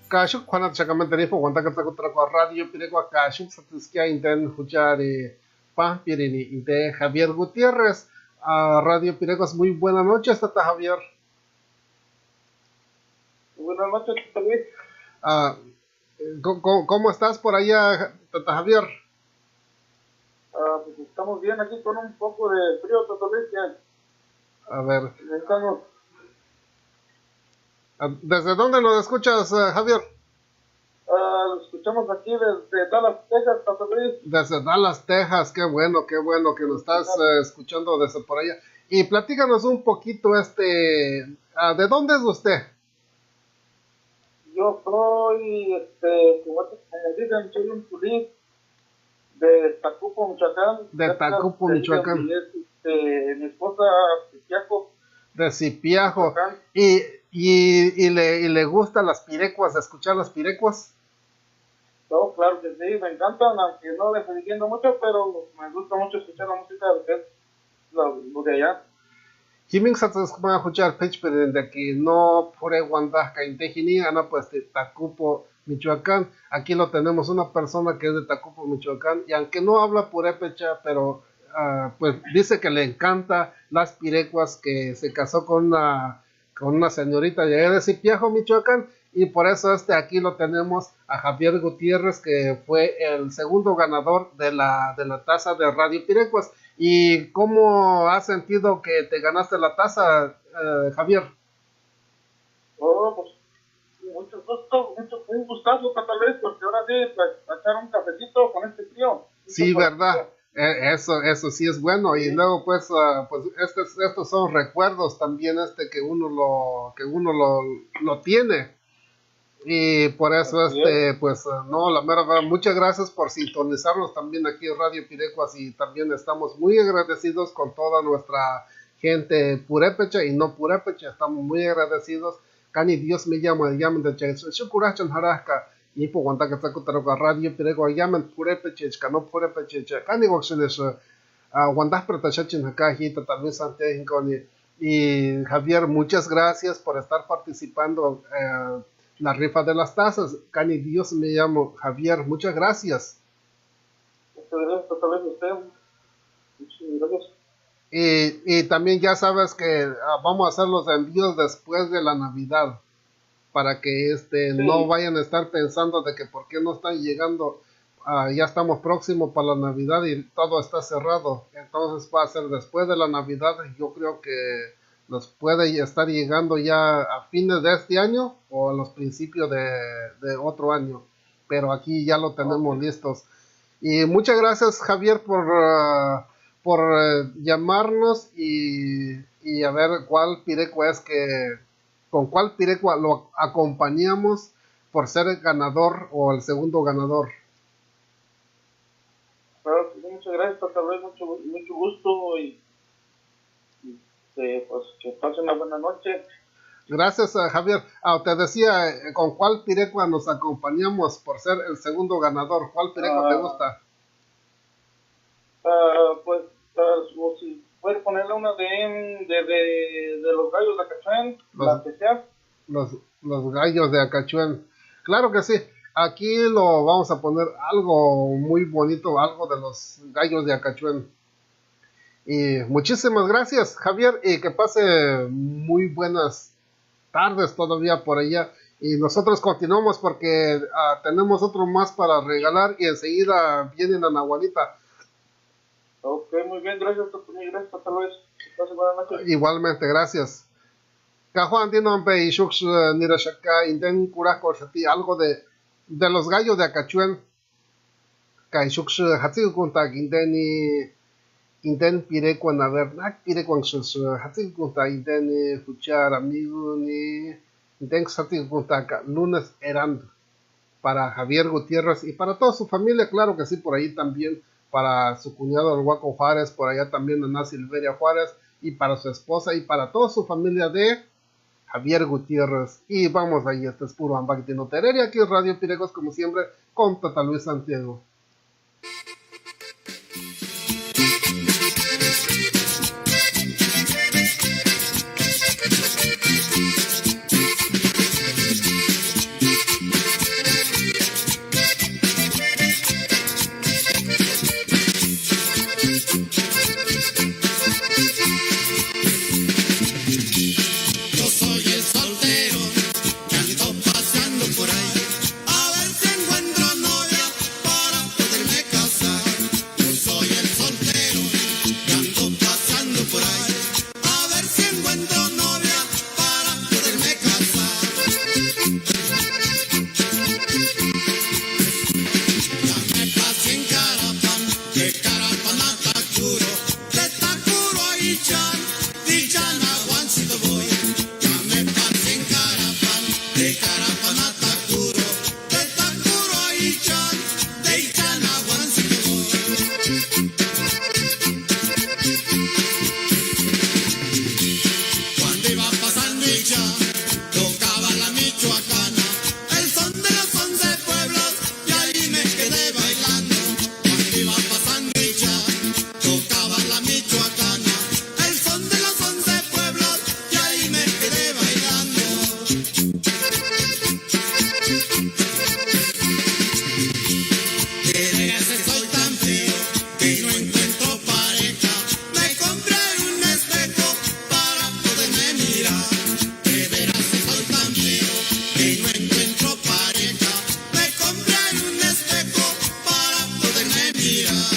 Kashuk Juanat Chacamente Nifo, Guantacatraco Radio Piregua Kashuk Satiskia Inten Huchari Pampirini Inte Javier Gutiérrez. Radio Piregos, muy buenas noches, Tata Javier. Buenas noches, Tata Luis. ¿Cómo estás por allá, Tata Javier? Pues estamos bien aquí con un poco de frío, Tata Luis. A ver. Estamos. ¿Desde dónde nos escuchas, Javier? Lo escuchamos aquí desde Dallas, Texas, Tata Luis. Desde Dallas, Texas, qué bueno que nos estás escuchando desde por allá. Y platícanos un poquito, ¿de dónde es usted? Yo soy, como dicen, soy un turista de Tacupo, Michoacán. De Tacupo, Michoacán. Mi esposa, Cipiajo. De Cipiajo. ¿Y le gustan las pirecuas, escuchar las pirecuas? No, claro que sí, me encantan, aunque no les entiendo mucho, pero me gusta mucho escuchar la música de lo de allá. Jimin Satsas va a escuchar Pechper de aquí, no por Guandaja, Intejini, Ana, pues de Tacupo, Michoacán. Aquí lo tenemos, una persona que es de Tacupo, Michoacán, y aunque no habla purépecha, pero pues dice que le encanta las pirecuas, que se casó con una señorita de Cipiajo, Michoacán, y por eso aquí lo tenemos a Javier Gutiérrez, que fue el segundo ganador de la taza de Radio Pirecuas. ¿Y cómo has sentido que te ganaste la taza, Javier? Oh, pues mucho gusto, un gustazo, tal vez, porque ahora sí, pues, echar un cafecito con este frío. Sí, verdad. Eso sí es bueno. Y luego pues estos son recuerdos también que uno lo tiene, y por eso no, la mera verdad, muchas gracias por sintonizarnos también aquí en Radio Pirecuas, y también estamos muy agradecidos con toda nuestra gente purépecha y no purépecha. Estamos muy agradecidos. Cani Dios me llama de Chukurachan Jarasca y por Guantaca Radio Piregua llaman purépecha, no purépecha. Cani Voxenes Guantas Pretachachin Hakaji, también Santiago. Y Javier, muchas gracias por estar participando la rifa de las tazas. Cani Dios me llamo Javier, muchas gracias. Muchas gracias, tal vez usted. Muchas gracias. Y también ya sabes que vamos a hacer los envíos después de la Navidad, para que sí, no vayan a estar pensando de que por qué no están llegando. Ya estamos próximos para la Navidad y todo está cerrado, entonces va a ser después de la Navidad. Yo creo que nos puede estar llegando ya a fines de este año o a los principios de otro año, pero aquí ya lo tenemos listos. Y muchas gracias, Javier, por llamarnos y a ver cuál pirecua con cuál pirecua lo acompañamos por ser el ganador o el segundo ganador. Claro, muchas gracias, tal vez mucho gusto y pues que pasen una buena noche. Gracias, Javier. Te decía, ¿con cuál pirecua nos acompañamos por ser el segundo ganador? ¿Cuál pirecua te gusta? Pues, si puedes ponerle una de los gallos de Acachuén, la que sea. Los gallos de Acachuén. Claro que sí. Aquí lo vamos a poner algo muy bonito, algo de los gallos de Acachuén. Y muchísimas gracias, Javier, y que pase muy buenas tardes todavía por allá. Y nosotros continuamos porque tenemos otro más para regalar y enseguida vienen a Nahualita. Ok, muy bien, gracias, tal vez. Pase buenas noches. Igualmente, gracias. Cajuan Dinompe y Shux Nirashaka, Inden Kurako Shati, algo de los gallos de Acachuén. Kai Shux Hatzikunta, Inden Pirecuan, a ver, Pirecuan Shux Hatzikunta, Inden escuchar amigo ni Inden Hatzikunta, lunes erando. Para Javier Gutiérrez y para toda su familia, claro que sí, por ahí también. Para su cuñado el Huaco Juárez, por allá también Ana Silveria Juárez, y para su esposa y para toda su familia de Javier Gutiérrez. Y vamos ahí, este es puro Ambactino Tereria, aquí en Radio Piregos, como siempre, con Tata Luis Santiago. De veras que soy tan feo que no encuentro pareja. Me compré un espejo para poderme mirar. De veras que soy tan feo que no encuentro pareja. Me compré un espejo para poderme mirar.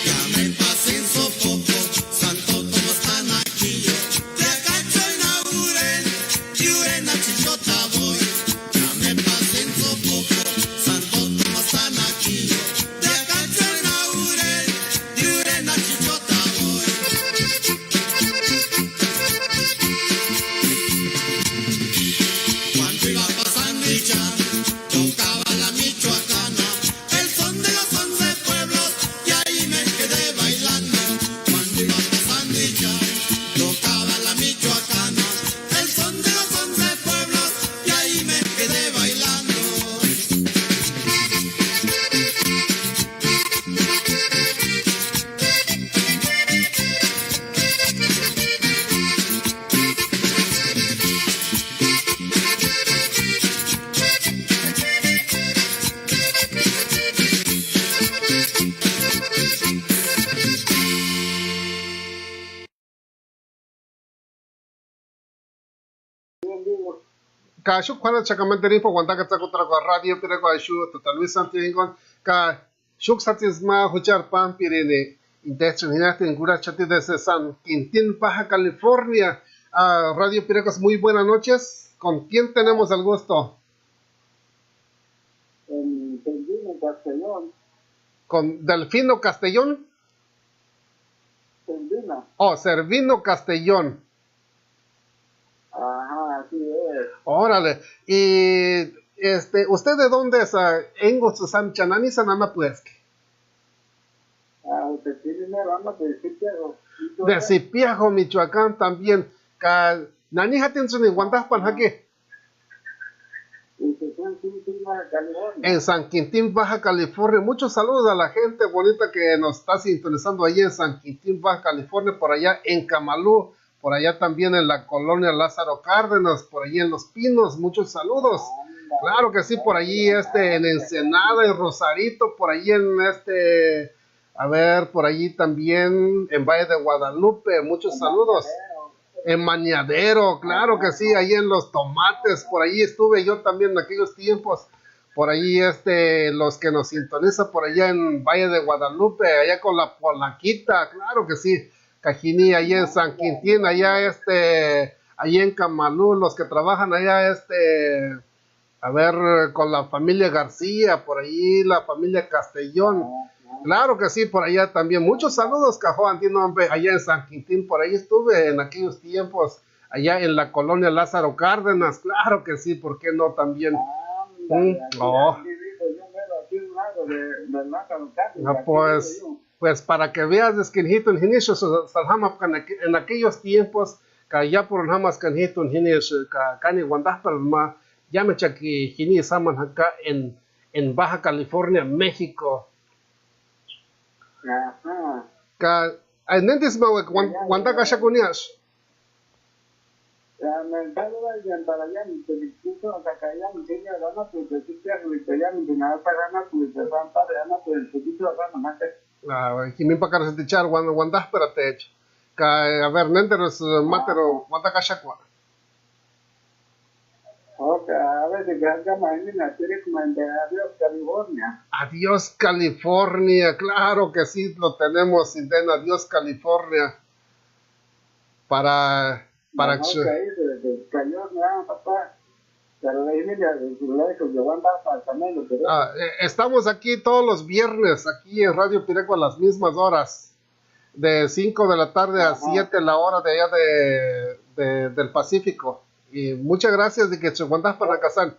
Ya me pasé en Sopoco, Santo Tomás Tanaquillo, de Acacho inauguré, Yuren a Chichota voy. Ya me pasé en Sopoco, Santo Tomás Tanaquillo, de Acacho inauguré, Yuren a Chichota voy. Cuando iba pasando y ya tocaba la michoacana, el son de los 11 pueblos, y ahí me quedé bailando. Cuando iba pasando y ya tocaba la michoacana, el son de los 11 pueblos, y ahí me quedé bailando. Ka shuk para chakamanteri po wanta ka takutra ko radio pira ko ashu total wisam tingon ka shuk satisma huchar pam pirene intention hinate ngura chati de San Quintín, Baja California. Radio Pirecos, muy buenas noches. ¿Con quién tenemos el gusto? En Servino, Castellón. ¿Con Delfino Castellón? Servino. Oh, Servino Castellón. Ajá, así es. Órale. Y ¿usted de dónde es? Engo Susan Chanani Sanana Puesque. Usted tiene una rama de Cipiago. De Cipiago, Michoacán también. Ka nani hatin suni guantas panjake. En San Quintín, Baja California. Muchos saludos a la gente bonita que nos está sintonizando ahí en San Quintín, Baja California, por allá en Camalú, por allá también en la colonia Lázaro Cárdenas, por allí en Los Pinos. Muchos saludos. Claro que sí, por allí en Ensenada, en Rosarito, por allí en a ver, por allí también en Valle de Guadalupe. Muchos saludos. En Mañadero, claro que sí, ahí en Los Tomates, por ahí estuve yo también en aquellos tiempos, por ahí los que nos sintonizan por allá en Valle de Guadalupe, allá con la Polaquita, claro que sí, Cajiní, allá en San Quintín, allá allá en Camalú, los que trabajan allá a ver, con la familia García, por ahí la familia Castellón. Claro que sí, por allá también. Muchos saludos, Cajó Antino, allá en San Quintín. Por ahí estuve en aquellos tiempos, allá en la colonia Lázaro Cárdenas. Claro que sí, ¿por qué no también? Pues para que veas, Esquinjito, en inicio, en aquellos tiempos, que allá por Hamas, Canjito, en inicio, Cani Guandás, pero ya me chaki, Jini Saman acá en Baja California, México. Ajá. Ka nendis mawe wanta ka shakunias. Me encargo de para allá, mi discurso, hasta que allá mi señora gana, pues el sitio de allá, mi señora gana, pues el rampa de gana, pues el poquito de gana, más. Kimi pa kar se tichar wanda perate. Ka a ver nenderos matero wanta ka shakwa. Ok, a veces que haga más en la serie como en Adiós California. Adiós California, claro que sí lo tenemos, Sinden, Adiós California. Para estamos aquí todos los viernes, aquí en Radio Pireco a las mismas horas, de 5 de la tarde a 7 la hora de allá del Pacífico. Y muchas gracias de que se aguantas para casar.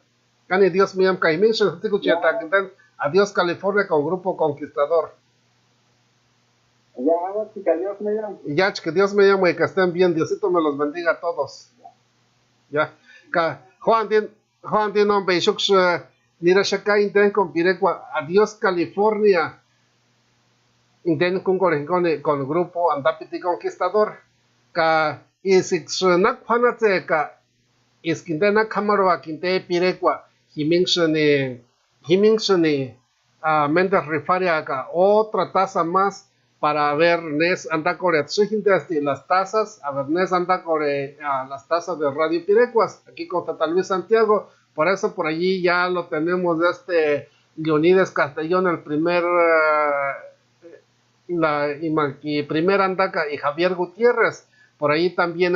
Cani Dios mío, Adiós California con Grupo Conquistador. Ya, chica, Dios me llama. Ya, que Dios me llame y que estén bien. Diosito me los bendiga a todos. Ya. Juan Tin nombre Shux Nira Shaka Inten con Pirecua. Adiós California. Inten con el grupo Andapiti Conquistador. Ka Isixnak Panateka. Iskindena Camarua Quinte Pirecua. Himingsoni Méndez Rifariaga. Otra taza más. Para ver Nes anda corre las tazas, a ver Nes anda corre las tazas de Radio Pirecuas, aquí con Tata Luis Santiago, por eso por allí ya lo tenemos de Leonides Castellón, el primer primer andaca, y Javier Gutiérrez, por ahí también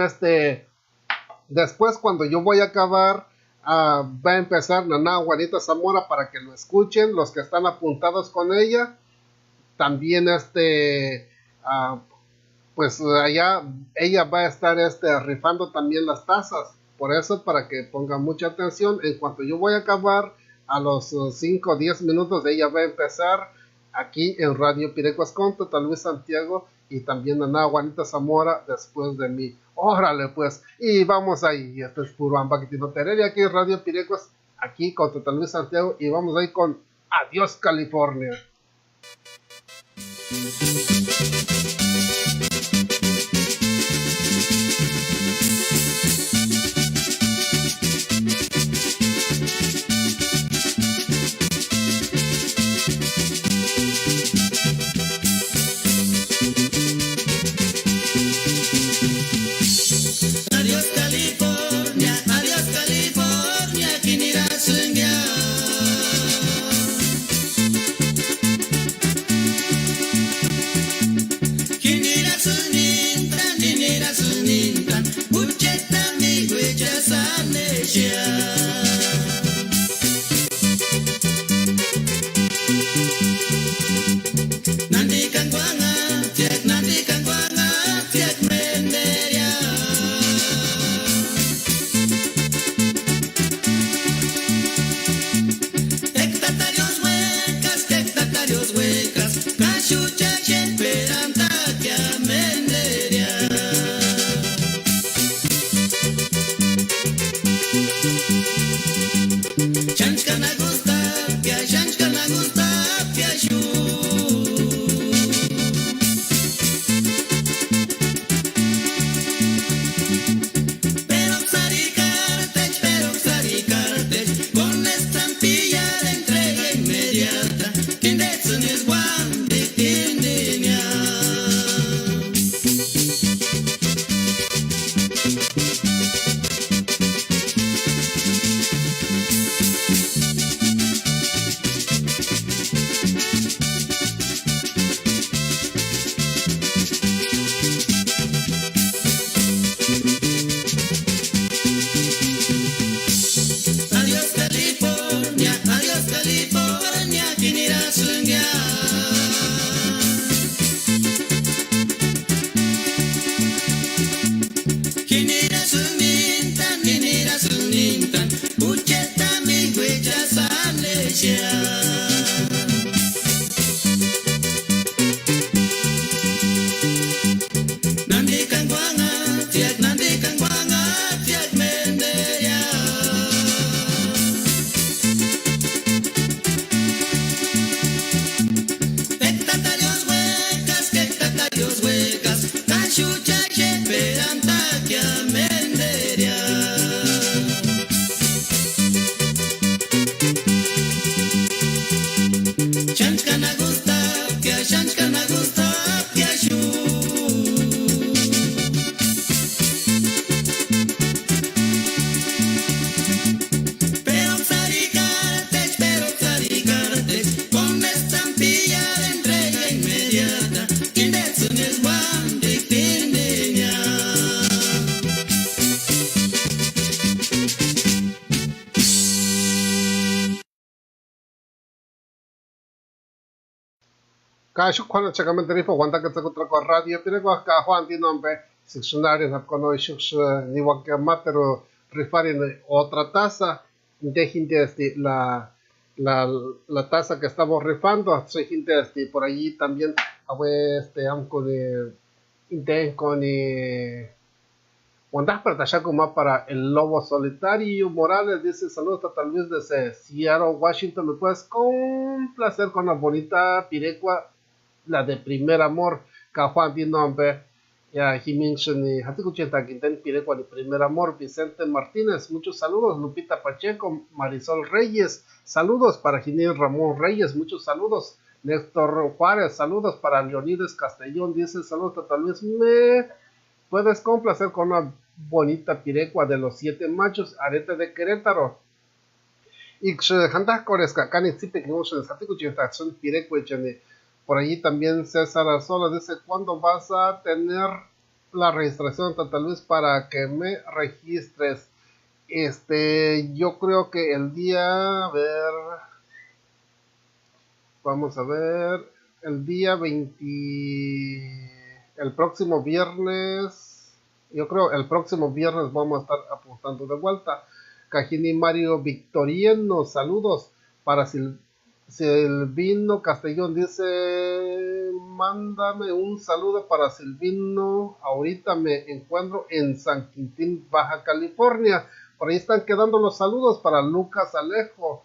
después cuando yo voy a acabar, va a empezar Naná Juanita Zamora para que lo escuchen, los que están apuntados con ella. También pues allá ella va a estar rifando también las tazas, por eso para que pongan mucha atención, en cuanto yo voy a acabar, a los 5 o 10 minutos ella va a empezar aquí en Radio Pirecuas con Tata Luis Santiago y también Ana Juanita Zamora después de mí. Órale pues, y vamos ahí, esto es puro Ambaquitino Tereri aquí en Radio Pirecuas, aquí con Tata Luis Santiago y vamos ahí con Adiós California. Adiós California, ¿quién irá a soñar? Kashuk Juan Chacamentarifa, Wanda Catacotro Radio, Piregua, Juan Dinombe, Sixunario, Napcono, Shux, Niwakamatero, Rifarin, otra taza, de la taza que estamos rifando, por allí también con Inten con Wandás Pertashakuma para el Lobo Solitario Morales dice saludos a tal vez desde Seattle, Washington. Me puedes complacer con la bonita pirecua, la de Primer Amor, Cajuan Dinombe, ya Jiminchen y Haticuchenta Quinten pirecua de Primer Amor, Vicente Martínez, muchos saludos, Lupita Pacheco, Marisol Reyes, saludos para Ginil Ramón Reyes, muchos saludos, Néstor Juárez, saludos para Leonides Castellón, dice saludos a tal vez me puedes complacer con una bonita pirecua de los 7 machos, Arete de Querétaro. Y por allí también César Arzola dice, ¿cuándo vas a tener la registración tal vez para que me registres? Yo creo que el día, vamos a ver, el día 20, el próximo viernes, yo creo el próximo viernes vamos a estar apuntando de vuelta. Cajini Mario Victoriano, saludos para Silvino Castellón, dice, mándame un saludo para Silvino, ahorita me encuentro en San Quintín, Baja California, por ahí están quedando los saludos para Lucas Alejo,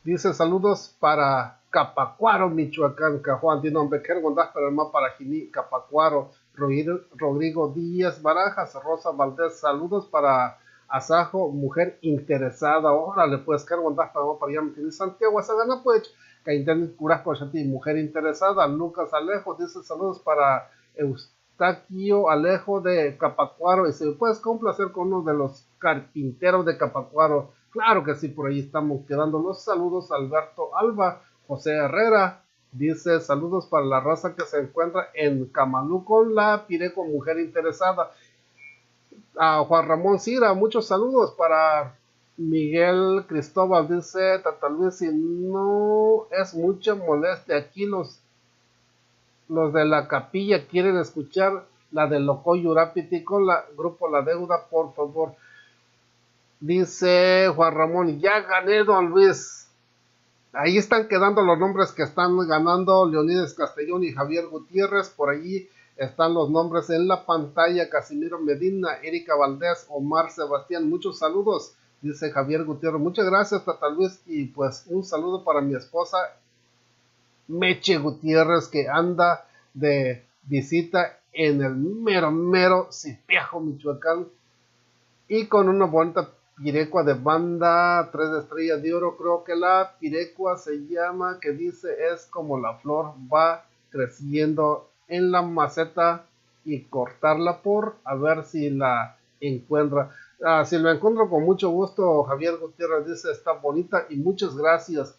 dice saludos para Capacuaro, Michoacán, Cajuan, Dinombe, Kergondas, pero más para Jini, Capacuaro, Rodrigo Díaz Barajas, Rosa Valdés, saludos para Asajo, mujer interesada, órale, pues, Kergondas, para allá, Santiago, Asagana, pues, Cainten Curas, por mujer interesada, Lucas Alejo, dice saludos para Eustaquio Alejo de Capacuaro, y si me puedes complacer con uno de los carpinteros de Capacuaro, claro que sí, por ahí estamos quedando los saludos, Alberto Alba, José Herrera, dice saludos para la raza que se encuentra en Camalú con la pirecua mujer interesada. A Juan Ramón Cira, muchos saludos para Miguel Cristóbal, dice tal vez si no es mucha molestia aquí los de la capilla quieren escuchar la de Loco Yurapiti con la grupo La Deuda, por favor. Dice Juan Ramón, ya gané, don Luis. Ahí están quedando los nombres que están ganando Leonides Castellón y Javier Gutiérrez. Por allí están los nombres en la pantalla. Casimiro Medina, Erika Valdés, Omar Sebastián. Muchos saludos, dice Javier Gutiérrez. Muchas gracias, Tata Luis. Y pues un saludo para mi esposa Meche Gutiérrez, que anda de visita en el mero Zipiajo, Michoacán. Y con una bonita pirecua de banda 3 estrellas de oro, creo que la pirecua se llama, que dice es como la flor va creciendo en la maceta y cortarla por a ver si la encuentra. Si lo encuentro con mucho gusto, Javier Gutiérrez dice está bonita y muchas gracias.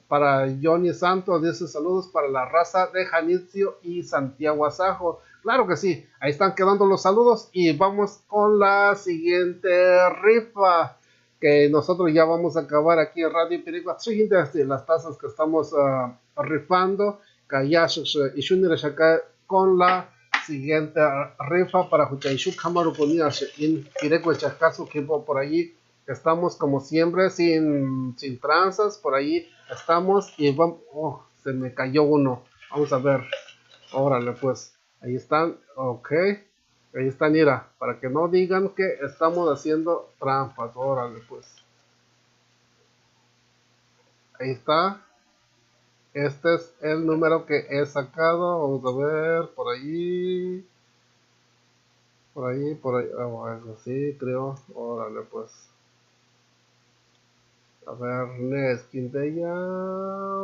Para Johnny Santos dice saludos para la raza de Janitzio y Santiago Asajo. Claro que sí, ahí están quedando los saludos y vamos con la siguiente rifa que nosotros ya vamos a acabar aquí en Radio Pirecua. Las tazas que estamos rifando con la siguiente rifa para Juchaishu Kamaru en Pirecua Chascaso, que por allí estamos como siempre sin tranzas, por allí estamos y vamos, se me cayó uno, vamos a ver, órale pues. Ahí están, ok, ahí están, mira, para que no digan que estamos haciendo trampas, órale pues. Ahí está, este es el número que he sacado, vamos a ver, por ahí, así creo, órale pues. A ver, Nes Quintella,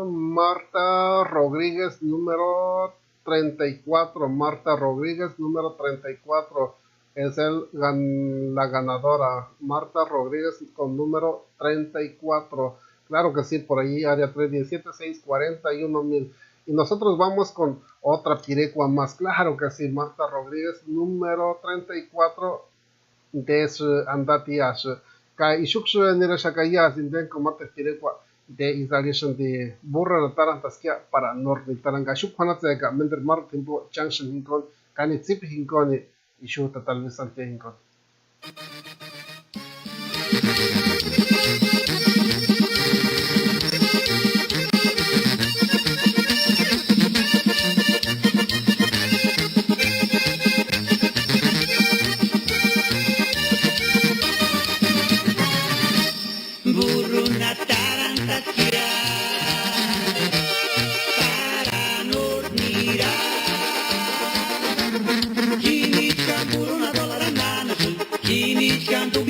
Marta Rodríguez, número 34, Marta Rodríguez, número 34, es la ganadora, Marta Rodríguez con número 34, claro que sí, por ahí, área 317-641,000, y nosotros vamos con otra pirecua más, claro que sí, Marta Rodríguez, número 34, de Andatiash, Ka Ishuksu Nirashakaya, Zinden Comate Pirecua, de installation de burra de tarantaskia para norte tarangashuk hanateka mender mar tempo junction hinkon kanitsip hinkon ishu tal vez ante hinkon.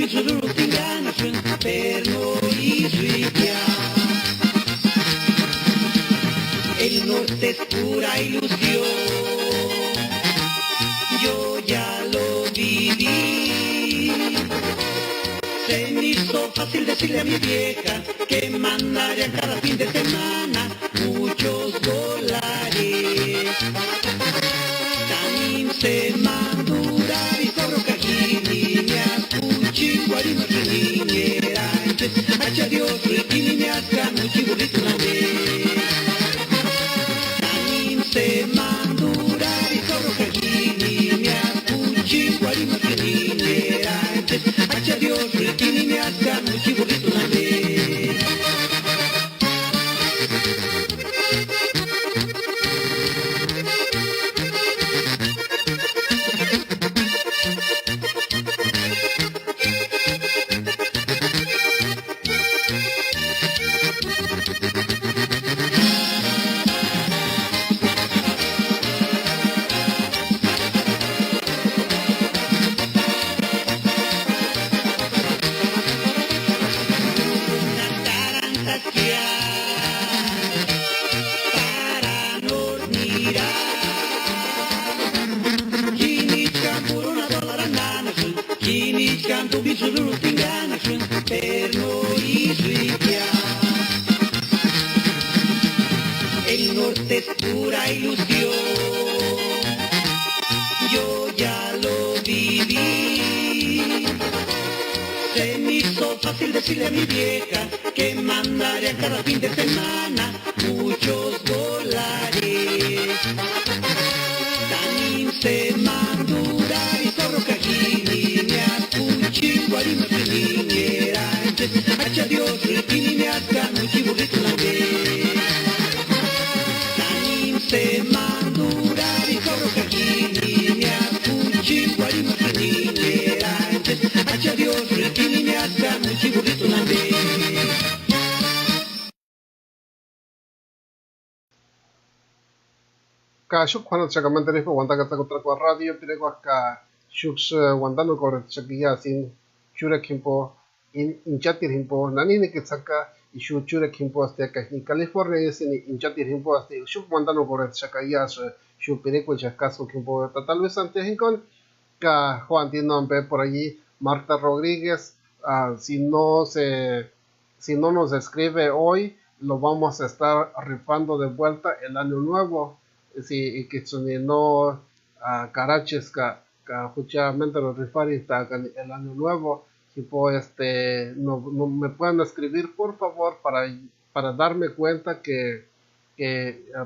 bisururu tingana shun perno y ripia. El norte es pura ilusión, yo ya lo viví. Se me hizo fácil decirle a mi vieja que mandaría cada fin de semana muchos dólares. También se madura y cobro cajini, me ascuchi, guarima quiniera. Hacha Dios, rikini, me asca, muchi burrito la vez. También se madura y cobro cajini, me ascuchi, guarima quiniera. Hacha Dios, rikini, me asca, muchi burrito la vez. El norte es pura ilusión, yo ya lo viví. Se me hizo fácil decirle a mi vieja que mandaría cada fin de semana muchos dólares. También se madura y cobro cajini, me ascuchi, guarima quiniera. Hacha Dios, rikini, me asca, muchi burrito la vez. También se madura y cobro cajini, me ascuchi, guarima quiniera. Hacha Dios, rikini, me asca, muchi burrito la vez. Ka shuk khwana chakamanta rifa wanda ka takotra kwa radio pirekwa ka shuk wanda no kore chakiya sin chure kimpo in inchatir himpo nani ne ke chaka ishu chure kimpo aste ka in California sin inchatir himpo aste shuk wanda no kore chakiya shu pirekwa chakaso kimpo tal vez ante hinkon ka Juan tiene nombre por allí Marta Rodríguez si no nos escribe hoy lo vamos a estar rifando de vuelta el año nuevo. Si que no caraches ka justamente los rifaris el año nuevo tipo no me pueden escribir por favor para darme cuenta que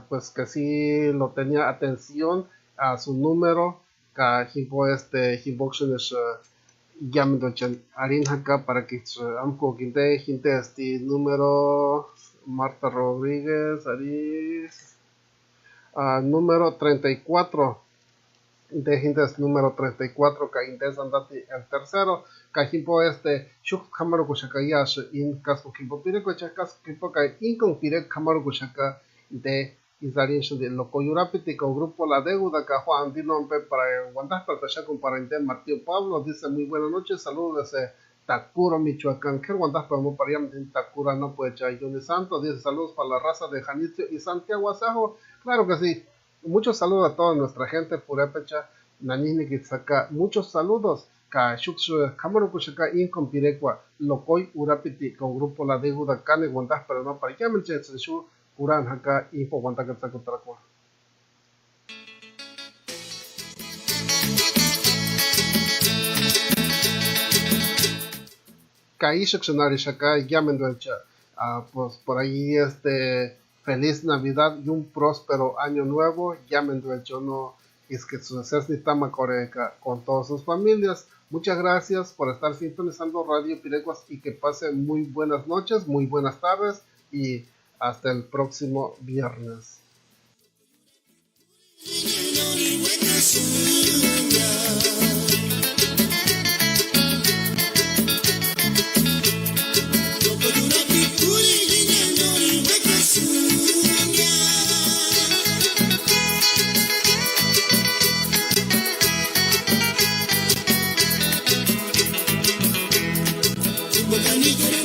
pues que sí lo tenía atención a su número ka tipo hiboxenes llamando arin acá para que amco gente número Marta Rodríguez Aris número 34 de gente número 34 que andati el tercero que himpo shuk kamaru kushaka in caso himpo pire caso himpo que incon pire kamaru kushaka de Isarin de loco yurapiti con grupo La Deuda que Juan Dino para guardar para comparente Martín Pablo dice muy buenas noches saludos desde Tacuro, Michoacán. ¿Qué guandas podemos para allá en Tacura? No puede echar Johnny Santos. Dice saludos para la raza de Janitzio y Santiago Asajo. Claro que sí. Muchos saludos a toda nuestra gente. Purepecha, Nanini Kitsaka. Muchos saludos. Kashukshu, Kamaru Kushaka, Incon Pirecua, Lokoi Urapiti, con grupo La Deuda, Cane Guandas, pero no para allá me echen Shu, Uran Haka, Info Guantacazaco Tracua. Kaishakshunarishaka Yamenduelcha. Pues por ahí feliz Navidad y un próspero año nuevo. Yamenduelcha no es que su Tama Coreca con todas sus familias. Muchas gracias por estar sintonizando Radio Pirecuas y que pasen muy buenas noches, muy buenas tardes y hasta el próximo viernes. Ni con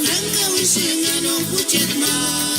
tanga wisina no kuchet ma